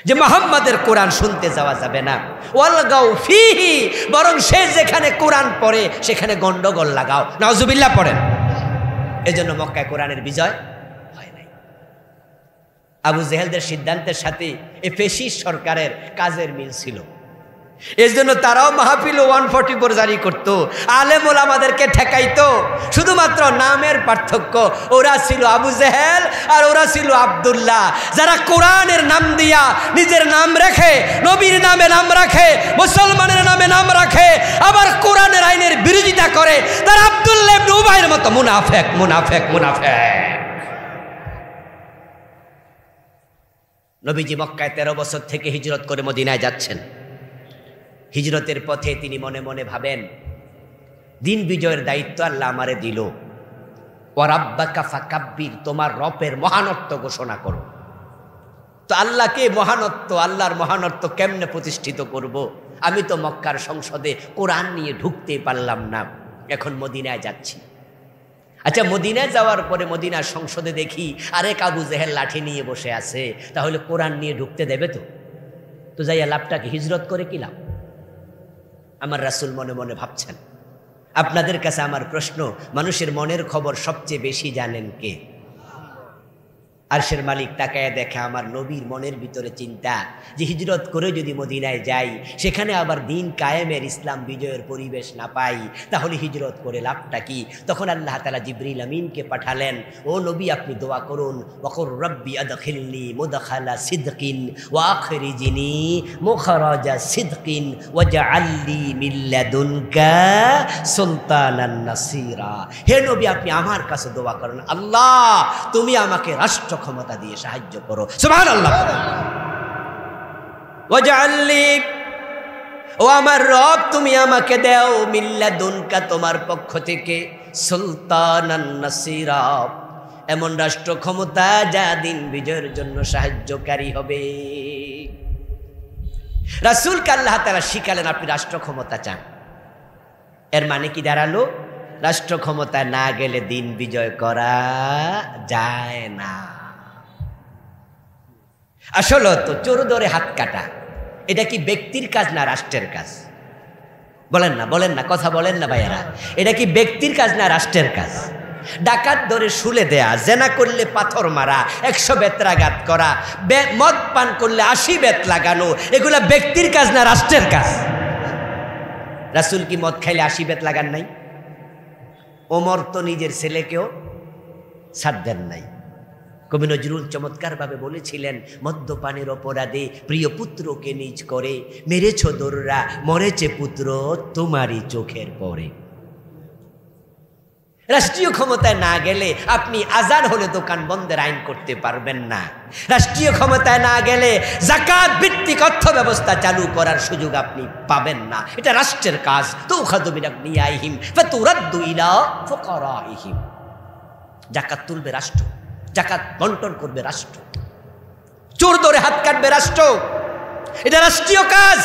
যে মুহাম্মাদের কোরআন শুনতে যাওয়া যাবে না। ওয়ালগাউ ফীহি, বরং সে যেখানে কোরআন পড়ে সেখানে গন্ডগোল লাগাও, নাউজুবিল্লাহ পড়েন। এজন্য মক্কায় কোরআনের বিজয় হয় নাই। আবু জেহেলদের সিদ্ধান্তের সাথে এই ফেসিস সরকারের কাজের মিল ছিল। এর জন্য তারাও মাহফিল 144 জারি করত, আলেম ওলামাদেরকে ঠেকাইতো। শুধুমাত্র নামের পার্থক্য, ওরা ছিল আবু জেহেল আর ওরা ছিল আব্দুল্লাহ, যারা কোরআনের নাম দিয়া নিজের নাম রেখে, নবীর নামে নাম রাখে, মুসলমানের নামে নাম রাখে, আবার কোরআনের আইনের বিরোধিতা করে। তারা আব্দুল্লাহ ইবনে উবাইয়ের মতো মুনাফেক মুনাফেক মুনাফেক। নবীজি মক্কায় 13 বছর থেকে হিজরত করে মদিনায় যাচ্ছেন। হিজরতের পথে তিনি মনে মনে ভাবেন, দিন বিজয়ের দায়িত্ব আল্লাহ আমারে দিল, ওয়ারাব্বাকা ফাকাব্বির, তোমার রবের মহানত্ব ঘোষণা করো। তো আল্লাহকে মহানত্ব, আল্লাহর মহানত্ব কেমনে প্রতিষ্ঠিত করব? আমি তো মক্কার সংসদে কোরআন নিয়ে ঢুকতে পারলাম না, এখন মদিনায় যাচ্ছি। আচ্ছা, মদিনায় যাওয়ার পরে মদিনার সংসদে দেখি আরেক আবু জেহেল লাঠি নিয়ে বসে আছে, তাহলে কোরআন নিয়ে ঢুকতে দেবে তো? তো যাইয়া লাভটাকে হিজরত করে কি লাভ? আমার রাসূল মনে মনে ভাবছেন। আপনাদের কাছে আমার প্রশ্ন, মানুষের মনের খবর সবচেয়ে বেশি জানেন কে? আরশের মালিক তাকায় দেখে আমার নবীর মনের ভিতরে চিন্তা যে হিজরত করে যদি মদিনায় যাই, সেখানে আবার দিন কায়েমের, ইসলাম বিজয়ের পরিবেশ না পাই, তাহলে হিজরত করে লাভটা কি? তখন আল্লাহ তাআলা জিবরিল আমিনকে পাঠালেন, ও নবী আপনি দোয়া করুন, ওয়াকুর রব্বি আদখিলনি মুদখালা সিদকিন ওয়া আখরিজনি মুখরাজা সিদকিন ওয়াজআলনি মিন লাদুনকা সুলতানান নাসীরা। হে নবী আপনি আমার কাছে দোয়া করেন, আল্লাহ তুমি আমাকে রাষ্ট্র ক্ষমতা দিয়ে সাহায্য করো। সুবহানাল্লাহ। ওয়াজআলনি, ও আমার রব তুমি আমাকে দাও, মিন লাদুনকা তোমার পক্ষ থেকে, সুলতানান নাসীরা এমন রাষ্ট্র ক্ষমতা যা দিন বিজয়ের জন্য সাহায্যকারী হবে। রাসূলকে আল্লাহ তাআলা শিখালেন আপনি রাষ্ট্র ক্ষমতা চান। এর মানে কি দাঁড়ালো? রাষ্ট্র ক্ষমতা না গেলে দিন বিজয় করা যায় না। আসলে তো চোর ধরে হাত কাটা, এটা কি ব্যক্তির কাজ না রাষ্ট্রের কাজ? বলেন না, বলেন না, কথা বলেন না ভাইয়েরা, এটা কি ব্যক্তির কাজ না রাষ্ট্রের কাজ? ডাকাত ধরে শুলে দেয়া, জেনা করলে পাথর মারা, 100 বেত্রাঘাত করা, মদ পান করলে 80 বেত লাগানো, এগুলা ব্যক্তির কাজ না রাষ্ট্রের কাজ? রাসূল কি মদ খাইলে 80 বেত লাগান নাই? ওমর তো নিজের ছেলেকেও ছাড় দেন নাই। কবি নজরুল চমৎকারভাবে বলেছিলেন, মদ্যপানের অপরাধে প্রিয় পুত্রকে নিজ করে মেরেছ দোররা, মরেছে পুত্র তোমারই চোখের পরে। রাষ্ট্রীয় ক্ষমতায় না গেলে আপনি আজান হলে দোকান বন্ধের আইন করতে পারবেন না। রাষ্ট্রীয় ক্ষমতায় না গেলে যাকাত ভিত্তিক অর্থ ব্যবস্থা চালু করার সুযোগ আপনি পাবেন না। এটা রাষ্ট্রের কাজ। তুখাযু মিন আগনিয়াইহিম ফাতুরাদ্দু ইলা ফুকারাইহিম। যাকাত তুলবে রাষ্ট্র, যাকাত বন্টন করবে রাষ্ট্র, চোর ধরে হাত কাটবে রাষ্ট্র। এটা রাষ্ট্রীয় কাজ।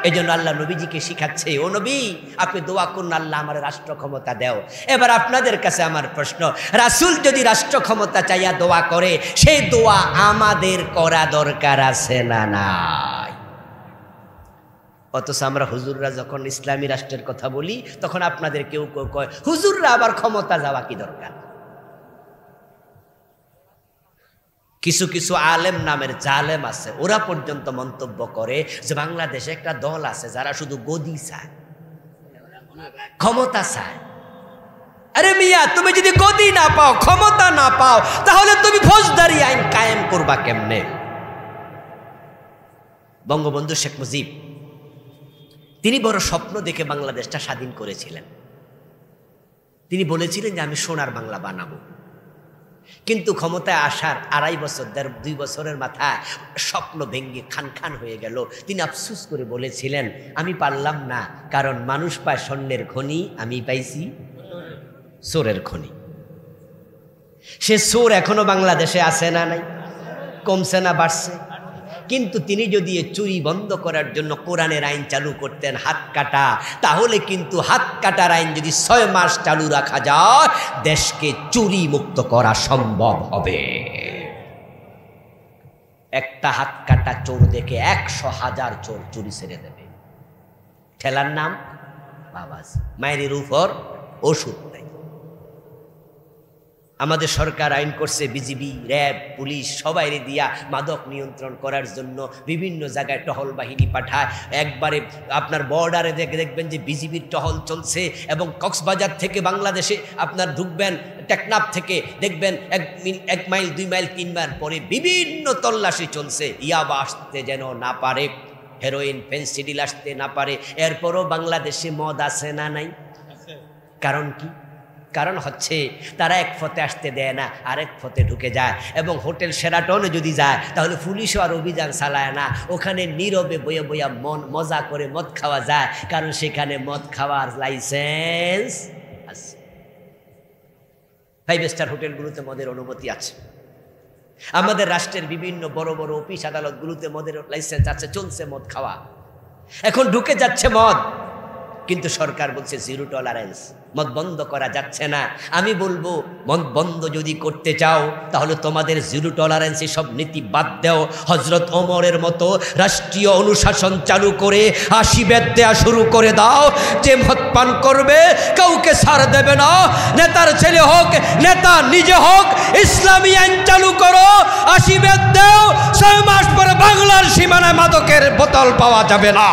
এই জন্য আল্লাহ নবীজিকে শিখাচ্ছে, ও নবী আপনি দোয়া করুন, আল্লাহ আমার রাষ্ট্র ক্ষমতা দেও। এবার আপনাদের কাছে আমার প্রশ্ন, রাসূল যদি রাষ্ট্র ক্ষমতা চাইয়া দোয়া করে, সেই দোয়া আমাদের করা দরকার আছে না নাই? অথচ আমরা হুজুররা যখন ইসলামী রাষ্ট্রের কথা বলি, তখন আপনাদের কেউ কেউ কয় হুজুররা আবার ক্ষমতা যাওয়া কি দরকার? কিছু কিছু আলেম নামের জালেম আছে, ওরা পর্যন্ত মন্তব্য করে যে বাংলাদেশে একটা দল আছে যারা শুধু গদি চায়, ক্ষমতা চায়। আরে মিয়া, তুমি যদি গদি না পাও, ক্ষমতা না পাও, তাহলে তুমি ফৌজদারি আইন কায়েম করবা কেমনে? বঙ্গবন্ধু শেখ মুজিব তিনি বড় স্বপ্ন দেখে বাংলাদেশটা স্বাধীন করেছিলেন। তিনি বলেছিলেন যে আমি সোনার বাংলা বানাবো। কিন্তু ক্ষমতায় আসার 2.5 বছর 2 বছরের মাথায় স্বপ্ন ভেঙে খান খান হয়ে গেল। তিনি আফসোস করে বলেছিলেন আমি পারলাম না, কারণ মানুষ পায় স্বর্ণের খনি, আমি পাইছি চোরের খনি। সে চোর এখনো বাংলাদেশে আছে না নাই? কমছে না বাড়ছে? কিন্তু তিনি যদি চুরি বন্ধ করার জন্য কোরআনের আইন চালু করতেন, হাত কাটা, তাহলে কিন্তু হাত কাটার আইন যদি 6 মাস চালু রাখা যায়, দেশকে চুরি মুক্ত করা সম্ভব হবে। একটা হাত কাটা চোর দেখে 100,000 চোর চুরি ছেড়ে দেবে। ঠেলার নাম বাবাজি, মায়ের উপর ওষুধ নেই। আমাদের সরকার আইন করছে, বিজিবি, র্যাব, পুলিশ সবাইরে দিয়া মাদক নিয়ন্ত্রণ করার জন্য বিভিন্ন জায়গায় টহল বাহিনী পাঠায়। একবারে আপনার বর্ডারে দেখবেন যে বিজিবির টহল চলছে, এবং কক্সবাজার থেকে বাংলাদেশে আপনার ঢুকবেন, টেকনাফ থেকে দেখবেন 1 মাইল 2 মাইল 3 মাইল পরে বিভিন্ন তল্লাশি চলছে। ইয়াবা আসতে যেন না পারে, হেরোইন, ফেন্সিডিল আসতে না পারে। এরপরও বাংলাদেশে মদ আছে না নাই? কারণ কি? কারণ হচ্ছে তারা এক পথে আসতে দেয় না, আরেক পথে ঢুকে যায়। এবং হোটেল শেরাটনে যদি যায়, তাহলে পুলিশও আর অভিযান চালায় না, ওখানে নীরবে বইয়া বইয়া মজা করে মদ খাওয়া যায়, কারণ সেখানে মদ খাওয়ার লাইসেন্স আছে। 5 স্টার হোটেলগুলোতে মদের অনুমতি আছে। আমাদের রাষ্ট্রের বিভিন্ন বড় বড় অফিস আদালতগুলোতে মদের লাইসেন্স আছে, চলছে মদ খাওয়া। এখন ঢুকে যাচ্ছে মদ, কিন্তু সরকার বলছে 0 টলারেন্স, মদ বন্ধ করা যাচ্ছে না। আমি বলবো, মদ বন্ধ যদি করতে চাও, তাহলে তোমাদের 0 টলারেন্স সব নীতি বাদ দাও। হজরত ওমরের মতো রাষ্ট্রীয় অনুশাসন চালু করে 80 বেদ দেওয়া শুরু করে দাও। যে মদ পান করবে কাউকে ছাড় দেবে না, নেতার ছেলে হোক, নেতা নিজে হোক, ইসলামী আইন চালু করো, 80 বেদ দাও। 6 মাস পরে বাংলার সীমানায় মাদকের বোতল পাওয়া যাবে না।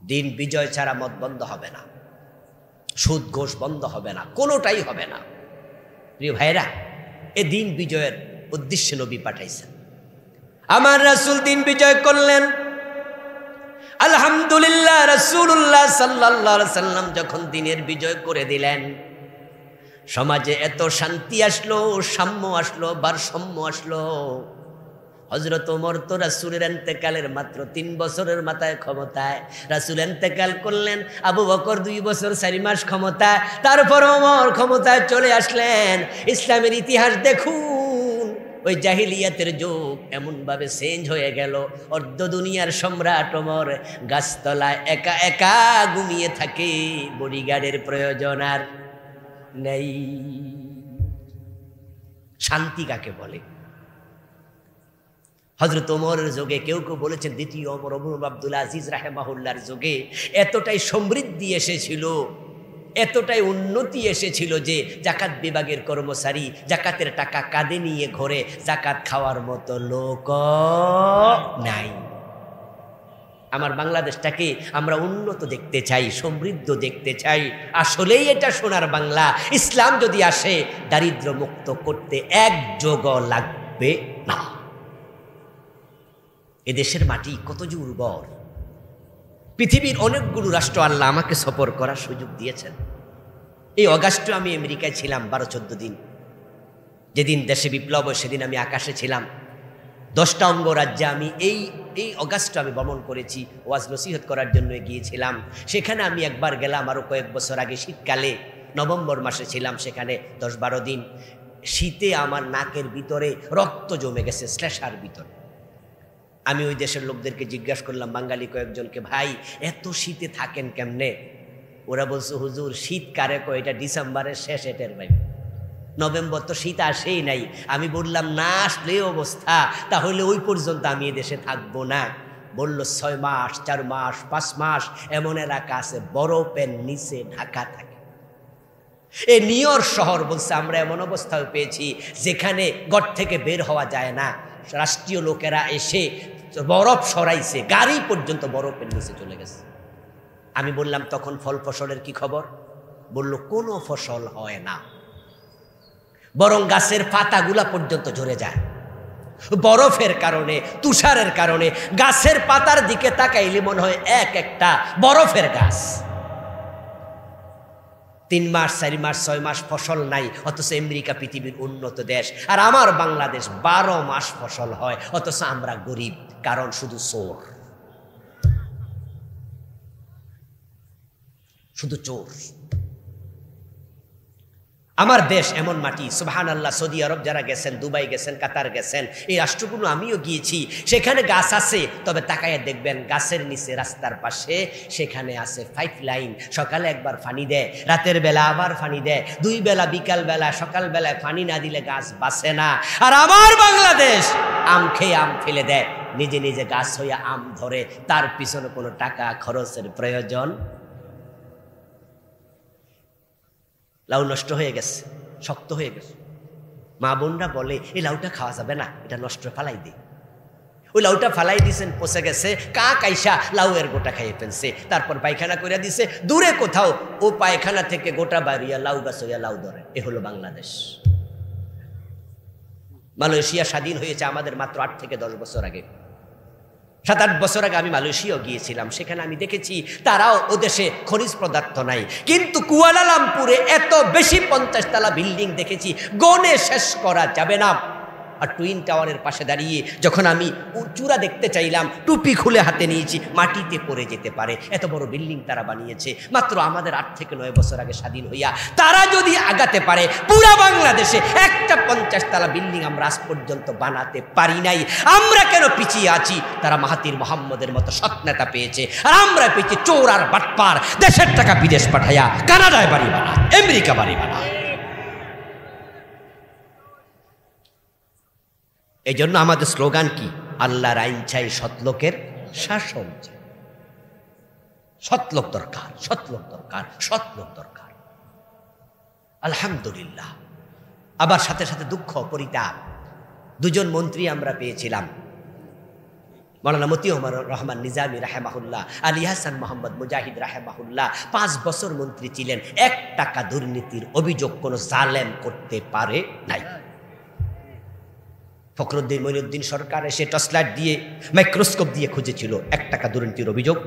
দিন বিজয় ছাড়া মদ বন্ধ হবে না, সুদ ঘোষ বন্ধ হবে না, কোনোটাই হবে না। প্রিয় ভাইরা, এ দিন বিজয়ের উদ্দেশ্যে নবী পাঠাইছেন। আমার রাসূল দিন বিজয় করলেন। আলহামদুলিল্লাহ, রাসূলুল্লাহ সাল্লাল্লাহু আলাইহি সাল্লাম যখন দিনের বিজয় করে দিলেন, সমাজে এত শান্তি আসলো, সাম্য আসলো, ভারসাম্য আসলো। হযরত ওমর তো রাসূলের ইন্তেকালের মাত্র 3 বছরের মাথায় ক্ষমতায়, রাসূল ইন্তেকাল করলেন। আবু বকর 2 বছর 4 মাস ক্ষমতায়, তারপর ওমর ক্ষমতায় চলে আসলেন। ইসলামের ইতিহাস দেখুন, ওই জাহিলিয়াতের যুগ এমনভাবে চেঞ্জ হয়ে গেল। অর্ধ দুনিয়ার সম্রাট ওমর গাছতলায় একা একা ঘুমিয়ে থাকে, বডিগার্ডের প্রয়োজন আর নেই। শান্তি কাকে বলে? হযরত ওমরের যুগে কেউ কেউ বলেছেন দ্বিতীয় ওমর আব্দুল আজিজ রাহিমাহুল্লাহর যুগে এতটাই সমৃদ্ধি এসেছিল, এতটাই উন্নতি এসেছিল যে জাকাত বিভাগের কর্মচারী জাকাতের টাকা কাঁধে নিয়ে ঘরে জাকাত খাওয়ার মতো লোক নাই। আমার বাংলাদেশটাকে আমরা উন্নত দেখতে চাই, সমৃদ্ধ দেখতে চাই। আসলেই এটা সোনার বাংলা। ইসলাম যদি আসে, দারিদ্র্য মুক্ত করতে এক যোগও লাগবে না। এদেশের মাটি কত যে উর্বর। পৃথিবীর অনেকগুলো রাষ্ট্র আল্লাহ আমাকে সফর করার সুযোগ দিয়েছেন। এই অগাস্টে আমি আমেরিকায় ছিলাম 12-14 দিন। যেদিন দেশে বিপ্লব, সেদিন আমি আকাশে ছিলাম। 10টা অঙ্গরাজ্যে আমি এই অগাস্টে আমি ভ্রমণ করেছি, ওয়াজ নসিহত করার জন্য গিয়েছিলাম। সেখানে আমি একবার গেলাম আরও কয়েক বছর আগে, শীতকালে নভেম্বর মাসে ছিলাম সেখানে 10-12 দিন। শীতে আমার নাকের ভিতরে রক্ত জমে গেছে, শ্লেষার ভিতরে। আমি ওই দেশের লোকদেরকে জিজ্ঞাসা করলাম, বাঙালি কয়েকজনকে, ভাই এত শীতে থাকেন কেমনে? ওরা বলছে, হুজুর শীত কারে কয়, এটা ডিসেম্বরের শেষ, এটের ভাই, নভেম্বর তো শীত আসেই নাই। আমি বললাম, না আসলে অবস্থা, তাহলে ওই পর্যন্ত আমি এদেশে থাকবো না। বলল 6 মাস, 4 মাস, 5 মাস এমন এলাকা আছে বরফের নিচে ঢাকা থাকে। এই নিউ ইয়র্ক শহর বলছে, আমরা এমন অবস্থায় পেয়েছি যেখানে ঘর থেকে বের হওয়া যায় না। রাষ্ট্রীয় লোকেরা এসে বরফ সরাইছে, গাড়ি পর্যন্ত বরফের নিচে চলে গেছে। আমি বললাম, তখন ফল ফসলের কি খবর? বলল, কোনো ফসল হয় না, বরং গাছের পাতাগুলা পর্যন্ত ঝরে যায় বরফের কারণে, তুষারের কারণে। গাছের পাতার দিকে তাকাইলে মনে হয় এক একটা বরফের গাছ। 3 মাস, 4 মাস, 6 মাস ফসল নাই, অথচ আমেরিকা পৃথিবীর উন্নত দেশ। আর আমার বাংলাদেশ 12 মাস ফসল হয়, অথচ আমরা গরিব। কারণ শুধু চোর, শুধু চোর। আমার দেশ এমন মাটি, সুবহানাল্লাহ। সৌদি আরব যারা গেছেন, দুবাই গেছেন, কাতার গেছেন, এই রাষ্ট্রগুলো আমিও গিয়েছি। সেখানে গাছ আছে, তবে তাকায় দেখবেন গাছের নিচে রাস্তার পাশে সেখানে আছে পাইপ লাইন। সকালে একবার পানি দেয়, রাতের বেলা আবার পানি দেয়, 2 বেলা, বিকাল বেলা, সকাল বেলায় পানি না দিলে গাছ বাঁচে না। আর আমার বাংলাদেশ আম খেয়ে আম ফেলে দেয়, নিজে নিজে গাছ হইয়া আম ধরে, তার পিছনে কোনো টাকা খরচের প্রয়োজন। লাউ নষ্ট হয়ে গেছে, শক্ত হয়ে গেছে। মা বোনরা বলে, এই লাউটা খাওয়া যাবে না, এটা নষ্ট, ফালাই দে। ওই লাউটা ফালাই দিয়েছেন, পচে গেছে, কাক আইসা লাউয়ের গোটা খাইয়ে ফেলছে, তারপর পায়খানা করে দিছে দূরে কোথাও। ও পায়খানা থেকে গোটা বাড়িয়া লাউ গাছ হইয়া লাউ ধরে। এ হলো বাংলাদেশ। মালয়েশিয়া স্বাধীন হয়েছে আমাদের মাত্র 8 থেকে 10 বছর আগে। 7-8 বছর আগে আমি মালয়েশিয়াও গিয়েছিলাম। সেখানে আমি দেখেছি তারাও ও দেশে খনিজ পদার্থ নাই, কিন্তু কুয়ালালামপুরে এত বেশি 50 তলা বিল্ডিং দেখেছি, গনে শেষ করা যাবে না। আর টুইন টাওয়ারের পাশে দাঁড়িয়ে যখন আমি চূড়া দেখতে চাইলাম, টুপি খুলে হাতে নিয়েছি, মাটিতে পড়ে যেতে পারে এত বড় বিল্ডিং তারা বানিয়েছে মাত্র আমাদের 8 থেকে 9 বছর আগে স্বাধীন হইয়া। তারা যদি আগাতে পারে, পুরা বাংলাদেশে একটা 50 তলা বিল্ডিং আমরা আজ পর্যন্ত বানাতে পারি নাই। আমরা কেন পিছিয়ে আছি? তারা মাহাতির মোহাম্মদের মতো সৎ নেতা পেয়েছে, আর আমরা পেয়েছি চোর আর বাটপার, দেশের টাকা বিদেশ পাঠাইয়া কানাডায় বাড়ি বানা, আমেরিকা বাড়ি বানা। এই জন্য আমাদের স্লোগান কি? আল্লাহর আইন চাই, সৎলোকের শাসন চাই। সৎলোক দরকার, সৎলোক দরকার, সৎলোক দরকার। আলহামদুলিল্লাহ। আবার সাথে সাথে দুঃখ, পরিতাপ। 2জন মন্ত্রী আমরা পেয়েছিলাম, মাওলানা মতিউর রহমান নিজামী রাহেমাহুল্লাহ, আলী হাসান মোহাম্মদ মুজাহিদ রাহেমাহুল্লাহ। 5 বছর মন্ত্রী ছিলেন, 1 টাকা দুর্নীতির অভিযোগ কোনো জালেম করতে পারে নাই। ফখরুদ্দিন মঈনুদ্দিন সরকার এসে টর্চলাইট দিয়ে, মাইক্রোস্কোপ দিয়ে খুঁজেছিল, 1 টাকা দুর্নীতির অভিযোগ।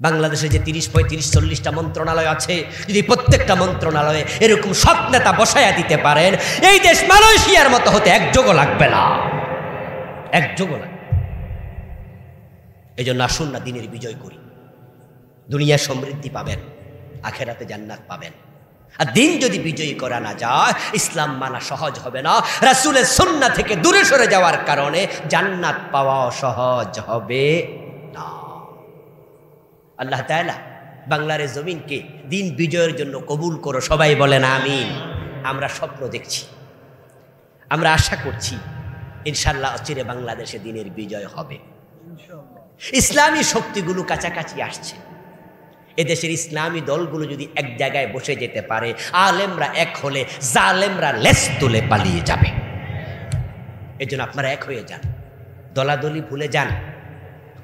বাংলাদেশে যে 30-35-40টা মন্ত্রণালয় আছে, যদি প্রত্যেকটা মন্ত্রণালয়ে এরকম সৎ নেতা বসায়া দিতে পারেন, এই দেশ মালয়েশিয়ার মতো হতে 1 যোগও লাগবে না, 1 যোগও লাগবে। এই জন্য আসুন না দিনের বিজয় করি। দুনিয়া সমৃদ্ধি পাবেন, আখেরাতে জান্নাত পাবেন। আর দিন যদি বিজয়ী করা না যায়, ইসলাম মানা সহজ হবে না। রাসূলের সুন্নাহ থেকে দূরে সরে যাওয়ার কারণে জান্নাত পাওয়া সহজ হবে না। আল্লাহ তাআলা বাংলার জমিনকে দিন বিজয়ের জন্য কবুল করো, সবাই বলেন আমিন। আমরা স্বপ্ন দেখছি, আমরা আশা করছি ইনশাআল্লাহ অচিরে বাংলাদেশে দিনের বিজয় হবে। ইসলামী শক্তিগুলো কাছাকাছি আসছে। এদেশের ইসলামী দলগুলো যদি এক জায়গায় বসে যেতে পারে, আলেমরা এক হলে জালেমরা লেজ তুলে পালিয়ে যাবে। এই জন্য আপনারা এক হয়ে যান, দলাদলি ভুলে যান,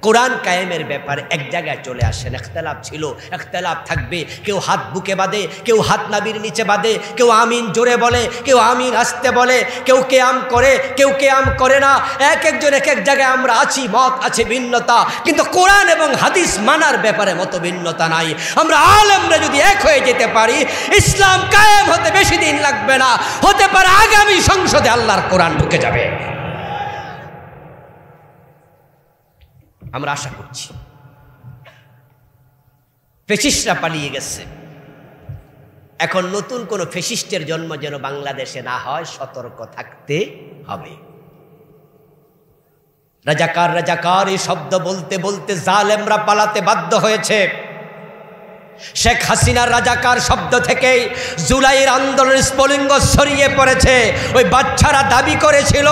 কোরআন কায়েমের ব্যাপারে এক জায়গায় চলে আসেন। ইখতিলাফ ছিল, ইখতিলাফ থাকবে। কেউ হাত বুকে বাঁধে, কেউ হাত নাভির নিচে বাঁধে, কেউ আমিন জোরে বলে, কেউ আমিন আস্তে বলে, কেউ কেয়াম করে, কেউ কেয়াম করে না। এক একজন এক এক জায়গায় আমরা আছি, মত আছে, ভিন্নতা, কিন্তু কোরআন এবং হাদিস মানার ব্যাপারে মত ভিন্নতা নাই। আমরা আলেমরা যদি এক হয়ে যেতে পারি, ইসলাম কায়েম হতে বেশি দিন লাগবে না। হতে পারে আগামী সংসদে আল্লাহর কোরআন ঢুকে যাবে, আমরা আশা করছি। ফেসিস্টরা পালিয়ে গেছে, এখন নতুন কোন ফেসিস্টের জন্ম যেন বাংলাদেশে না হয়, সতর্ক থাকতে হবে। রাজাকার রাজাকার এই শব্দ বলতে বলতে জালেমরা পালাতে বাধ্য হয়েছে। শেখ হাসিনার রাজাকার শব্দ থেকেই জুলাইয়ের আন্দোলনের স্ফুলিঙ্গ ছড়িয়ে পড়েছে। ওই বাচ্চারা দাবি করেছিল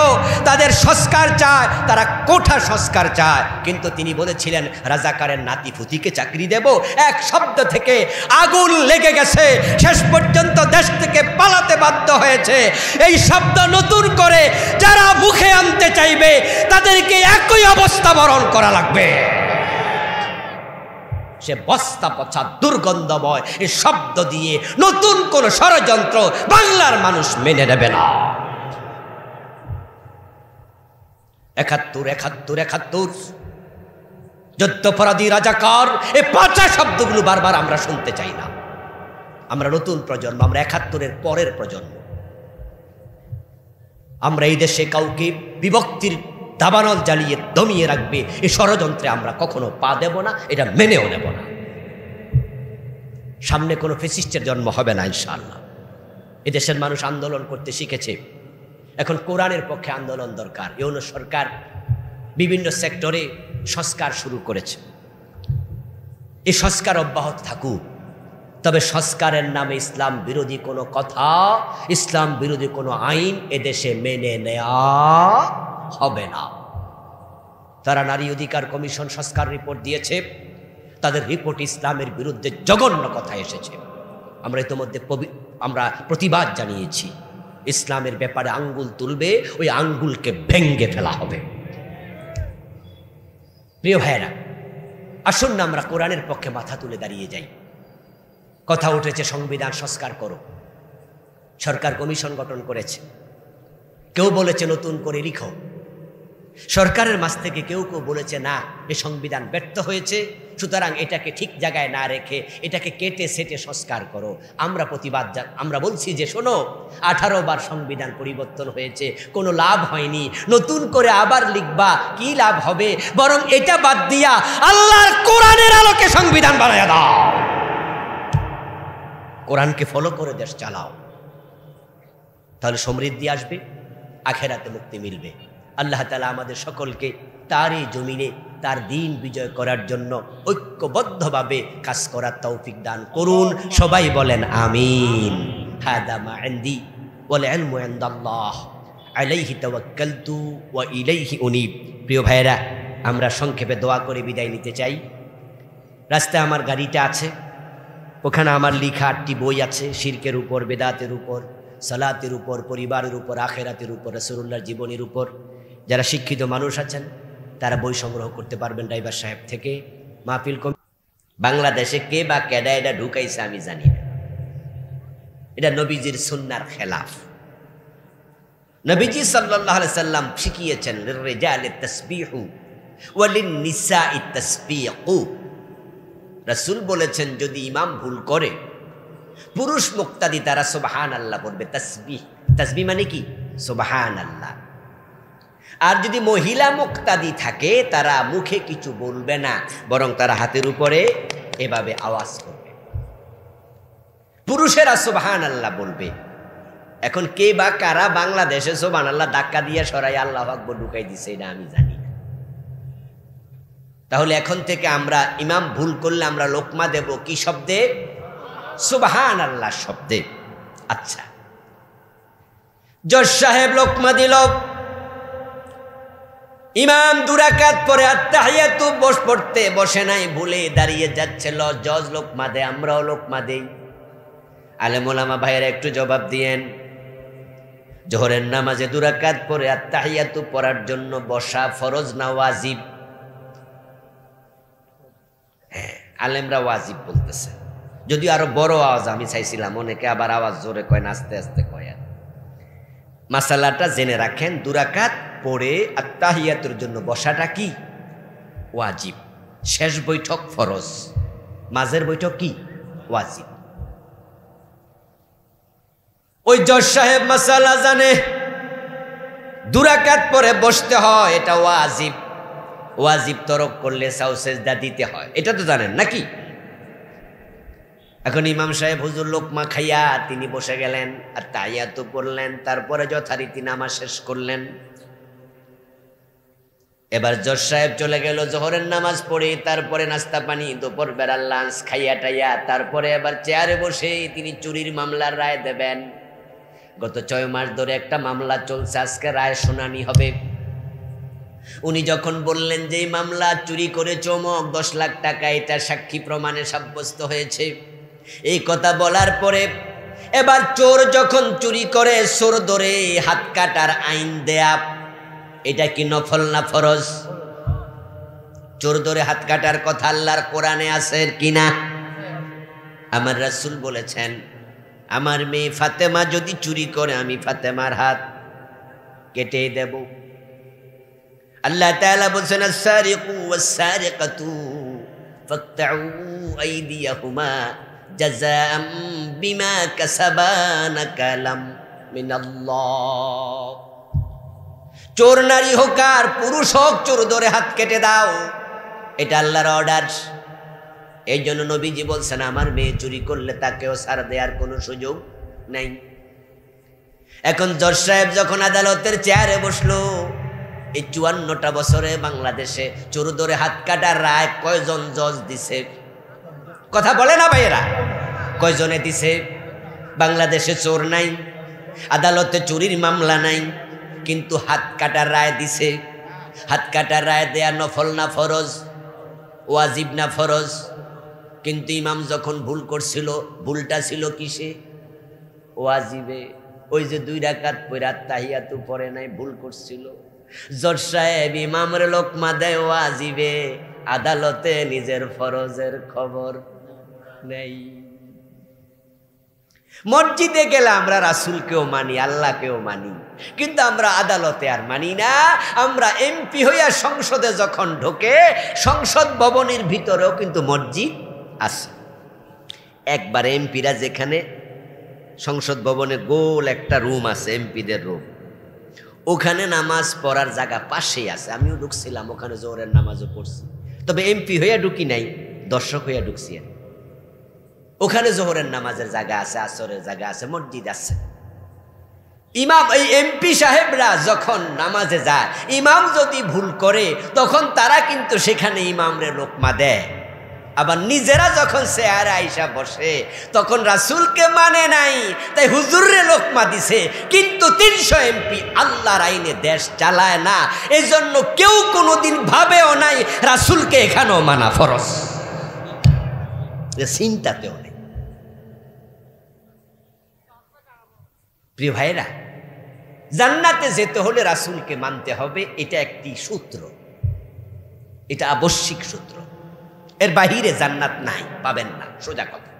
তাদের সংস্কার চায়, তারা কোঠা সংস্কার চায়, কিন্তু তিনি বলেছিলেন রাজাকারের নাতিপুতিকে চাকরি দেব। এক শব্দ থেকে আগুন লেগে গেছে, শেষ পর্যন্ত দেশ থেকে পালাতে বাধ্য হয়েছে। এই শব্দ নতুন করে যারা মুখে আনতে চাইবে তাদেরকে একই অবস্থা বরণ করা লাগবে। সে বস্তা পচা দুর্গন্ধময় এই শব্দ দিয়ে নতুন কোন ষড়যন্ত্র বাংলার মানুষ মেনে নেবে না। ৭১ যুদ্ধাপরাধী রাজাকার, এই পচা শব্দগুলো বারবার আমরা শুনতে চাই না। আমরা নতুন প্রজন্ম, আমরা ৭১-এর পরের প্রজন্ম। আমরা এই দেশে কাউকে বিভক্তির দাবানল জ্বালিয়ে দমিয়ে রাখবে এই ষড়যন্ত্রে আমরা কখনো পা দেব না, এটা মেনেও নেব না। সামনে কোনো ফেসিস্টের জন্ম হবে না ইনশাআল্লাহ। এদেশের মানুষ আন্দোলন করতে শিখেছে, এখন কোরআনের পক্ষে আন্দোলন দরকার। ইউনূস সরকার বিভিন্ন সেক্টরে সংস্কার শুরু করেছে, এই সংস্কার অব্যাহত থাকুক। তবে সংস্কারের নামে ইসলাম বিরোধী কোনো কথা, ইসলাম বিরোধী কোনো আইন এদেশে মেনে নেওয়া হবে না। তারা নারী অধিকার কমিশন সংস্কার রিপোর্ট দিয়েছে, তাদের রিপোর্ট ইসলামের বিরুদ্ধে জঘন্য কথা এসেছে। আমরা ইতিমধ্যে আমরা প্রতিবাদ জানিয়েছি, ইসলামের ব্যাপারে আঙ্গুল তুলবে, ওই আঙ্গুলকে ভেঙ্গে ফেলা হবে। প্রিয় ভাইয়েরা, আসুন না আমরা কোরআনের পক্ষে মাথা তুলে দাঁড়িয়ে যাই। কথা উঠেছে সংবিধান সংস্কার করো, সরকার কমিশন গঠন করেছে, কেউ বলেছে নতুন করে লিখো। সরকারের মাঝ থেকে কেউ কেউ বলেছে না, এই সংবিধান ব্যর্থ হয়েছে, সুতরাং এটাকে ঠিক জায়গায় না রেখে এটাকে কেটে সেটে সংস্কার করো। আমরা প্রতিবাদ আমরা বলছি যে শোনো, 18 বার সংবিধান পরিবর্তন হয়েছে, কোনো লাভ হয়নি, নতুন করে আবার লিখবা, কি লাভ হবে? বরং এটা বাদ দিয়া আল্লাহর কোরআনের আলোকে সংবিধান বানায়া দাও, কোরআনকে ফলো করে দেশ চালাও, তাহলে সমৃদ্ধি আসবে, আখেরাতে মুক্তি মিলবে। আল্লাহ তাআলা আমাদের সকলকে তারই জমিনে তার দিন বিজয় করার জন্য ঐক্যবদ্ধভাবে কাজ করার তৌফিক দান করুন। সবাই বলেন আমিন। হাদা মা ইনদি ওয়াল ইলমু ইনদাল্লাহ আলাইহি তাওয়াক্কালতু ওয়া ইলাইহি উনীব। প্রিয় ভাইয়েরা, আমরা সংক্ষেপে দোয়া করে বিদায় নিতে চাই। রাস্তায় আমার গাড়িটা আছে, ওখানে আমার লেখা 8টি বই আছে, শিরকের উপর, বেদাতের উপর, সালাতের উপর, পরিবারের উপর, আখেরাতের উপর, রাসূলুল্লাহর জীবনের উপর। যারা শিক্ষিত মানুষ আছেন তারা বই সংগ্রহ করতে পারবেন ড্রাইভার সাহেব থেকে। মাহফিল বাংলাদেশে কে বা কেডা এটা ঢুকাইছে আমি জানি না, এটা নবীজির সুন্নাহর খেলাফ। নবীজি সাল্লাল্লাহু আলাইহি সাল্লাম শিখিয়েছেন লিররিজালিত তাসবিহু ওয়া লিন-নিসাঈত তাসবিহু। রাসূল বলেছেন যদি ইমাম ভুল করে, পুরুষ মুক্তাদি তারা সুবহানাল্লাহ বলবে। তাসবিহ, তাসবিহ মানে কি? সুবহানাল্লাহ। আর যদি মহিলা মুক্তাদি থাকে তারা মুখে কিছু বলবে না, বরং তারা হাতের উপরে এভাবে আওয়াজ করবে। পুরুষেরা সুবহানাল্লাহ বলবে। এখন কে বা কারা বাংলাদেশে সুবহানাল্লাহ ধাক্কা দিয়ে সরাই আল্লাহু আকবার ঢুকাই দিছে এটা আমি জানি না। তাহলে এখন থেকে আমরা ইমাম ভুল করলে আমরা লোকমা দেব কি শব্দে? সুবহানাল্লাহ শব্দে। আচ্ছা, জজ সাহেব লোকমা দিল, ইমাম 2 রাকাত পরে আত্তাহিয়াতু পড়তে বসে নাই, ভুলে দাঁড়িয়ে যাচ্ছিল। জজ লোকমা দেয়, আমরাও লোকমা দেই। আলেম ওলামা ভাইয়েরা একটু জবাব দিয়েন। জোহরের নামাজে 2 রাকাত পরে আত্তাহিয়াতু পড়ার জন্য বসা ফরজ না ওয়াজিব? হ্যাঁ, আলেমরা ওয়াজিব বলতেছে, যদি আরো বড় আওয়াজ আমি চাইছিলাম, অনেকে আবার আওয়াজ জোরে কয় না, আস্তে আস্তে কয়। মাসালাটা জেনে রাখেন, 2 রাকাত পড়ে আত্তাহিয়াতুর জন্য বসাটা কি ওয়াজিব, শেষ বৈঠক ফরজ, মাঝের বৈঠক কি ওয়াজিব। ওই জজ সাহেব মাসালা জানে, 2 রাকাত পরে বসতে হয়, এটা ওয়াজিব। ওয়াজিব তরক করলে সাউ সেজদা দিতে হয়, এটা তো জানেন নাকি? এখন ইমাম সাহেব হুজুর লোকমা খাইয়া তিনি বসে গেলেন, আর তাহিয়াতু পড়লেন, তারপরে যথারীতি নামাজ শেষ করলেন। এবার জজ সাহেব চলে গেল জোহরের নামাজ পড়ে, তারপরে নাস্তা পানি, দুপুর বেড়ার লাঞ্চ খাইয়া টাইয়া, তারপরে এবার চেয়ারে বসে তিনি চুরির মামলার রায় দেবেন। গত 6 মাস ধরে একটা মামলা চলছে, আজকে রায় শুনানি হবে। উনি যখন বললেন যে এই মামলা চুরি করে চমক 10 লাখ টাকা, এটা সাক্ষী প্রমাণে সাব্যস্ত হয়েছে, এই কথা বলার পরে এবার চোর যখন চুরি করে চোর ধরে হাত কাটার আইন দেয়া, এটা কি নফল না ফরজ? চোর ধরে হাত কাটার কথা আল্লাহর কোরআনে আছে কিনা? আমার রাসূল বলেছেন, আমার মেয়ে ফাতেমা যদি চুরি করে আমি ফাতেমার হাত কেটে দেব। আল্লাহ তাআলা বলেছেন, আস-সারিকু ওয়াস-সারিকাতু ফাকতাউ আইদিয়াহুমা জাযাআম বিমা কাসাবা নাকালাম মিনাল্লাহ। চোর নারী হোক আর পুরুষ হোক, চোর ধরে হাত কেটে দাও, এটা আল্লাহর অর্ডার। এই জন্য নবীজি বলছেন, আমার মেয়ে চুরি করলে তাকেও ছাড় দেওয়ার কোনো সুযোগ নাই। এখন জজ সাহেব যখন আদালতের চেয়ারে বসলো, এই 54টা বছরে বাংলাদেশে চোর ধরে হাত কাটার রায় কয়জন জজ দিছে? কথা বলে না ভাইয়েরা, কয়জনে দিছে? বাংলাদেশে চোর নাই, আদালতে চুরির মামলা নাই, কিন্তু হাত কাটার রায় দিছে। হাত কাটার রায় দেয়া নফল না ফরজ? ওয়াজিব না ফরজ? কিন্তু ইমাম যখন ভুল করছিল, ভুলটা ছিল কিসে? ওয়াজিবে। ওই যে 2 রাকাত পড়ে তাহিয়াতু পড়ে নাই, ভুল করছিল। জজ সাহেব ইমামের লোকমা দেয় ওয়াজিবে, আদালতে নিজের ফরজের খবর নেই। মসজিদে গেলে আমরা রাসূলকেও মানি, আল্লাহকেও মানি, কিন্তু আমরা আদালতে আর মানি না। আমরা এমপি হইয়া সংসদে যখন ঢোকে, সংসদ ভবনের ভিতরেও কিন্তু মসজিদ আছে। একবার এমপিরা যেখানে সংসদ ভবনে গোল একটা রুম আছে, এমপিদের রুম, ওখানে নামাজ পড়ার জায়গা পাশেই আছে। আমিও ঢুকছিলাম ওখানে, জোহরের নামাজও পড়ছি, তবে এমপি হইয়া ঢুকি নাই, দর্শক হইয়া ঢুকছি। ওখানে জোহরের নামাজের জায়গা আছে, আসরের জায়গা আছে, মসজিদ আছে। ইমাম, এই এমপি সাহেবরা যখন নামাজে যায়, ইমাম যদি ভুল করে তখন তারা কিন্তু সেখানে ইমামরে লোকমা দেয়। আবার নিজেরা যখন চেয়ারে আইসা বসে তখন রাসূলকে মানে নাই, তাই হুজুরে লোকমা দিছে। কিন্তু 300 এমপি আল্লাহর আইনে দেশ চালায় না, এই জন্য কেউ কোনোদিন ভাবেও নাই রাসূলকে এখানেও মানা ফরজ, চিন্তাতেও নেই। প্রিয় ভাইরা, জান্নাতে যেতে হলে রাসূলকে মানতে হবে, এটা একটি সূত্র, এটা আবশ্যিক সূত্র। এর বাহিরে জান্নাত নাই, পাবেন না, সোজা কথা।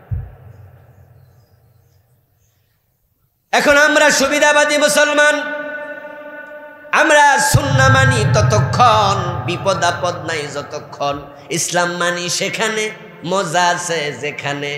এখন আমরা সুবিধাবাদী মুসলমান, আমরা সুন্নাহ মানি ততক্ষণ, বিপদ আপদ নাই যতক্ষণ। ইসলাম মানি সেখানে, মজা আছে যেখানে।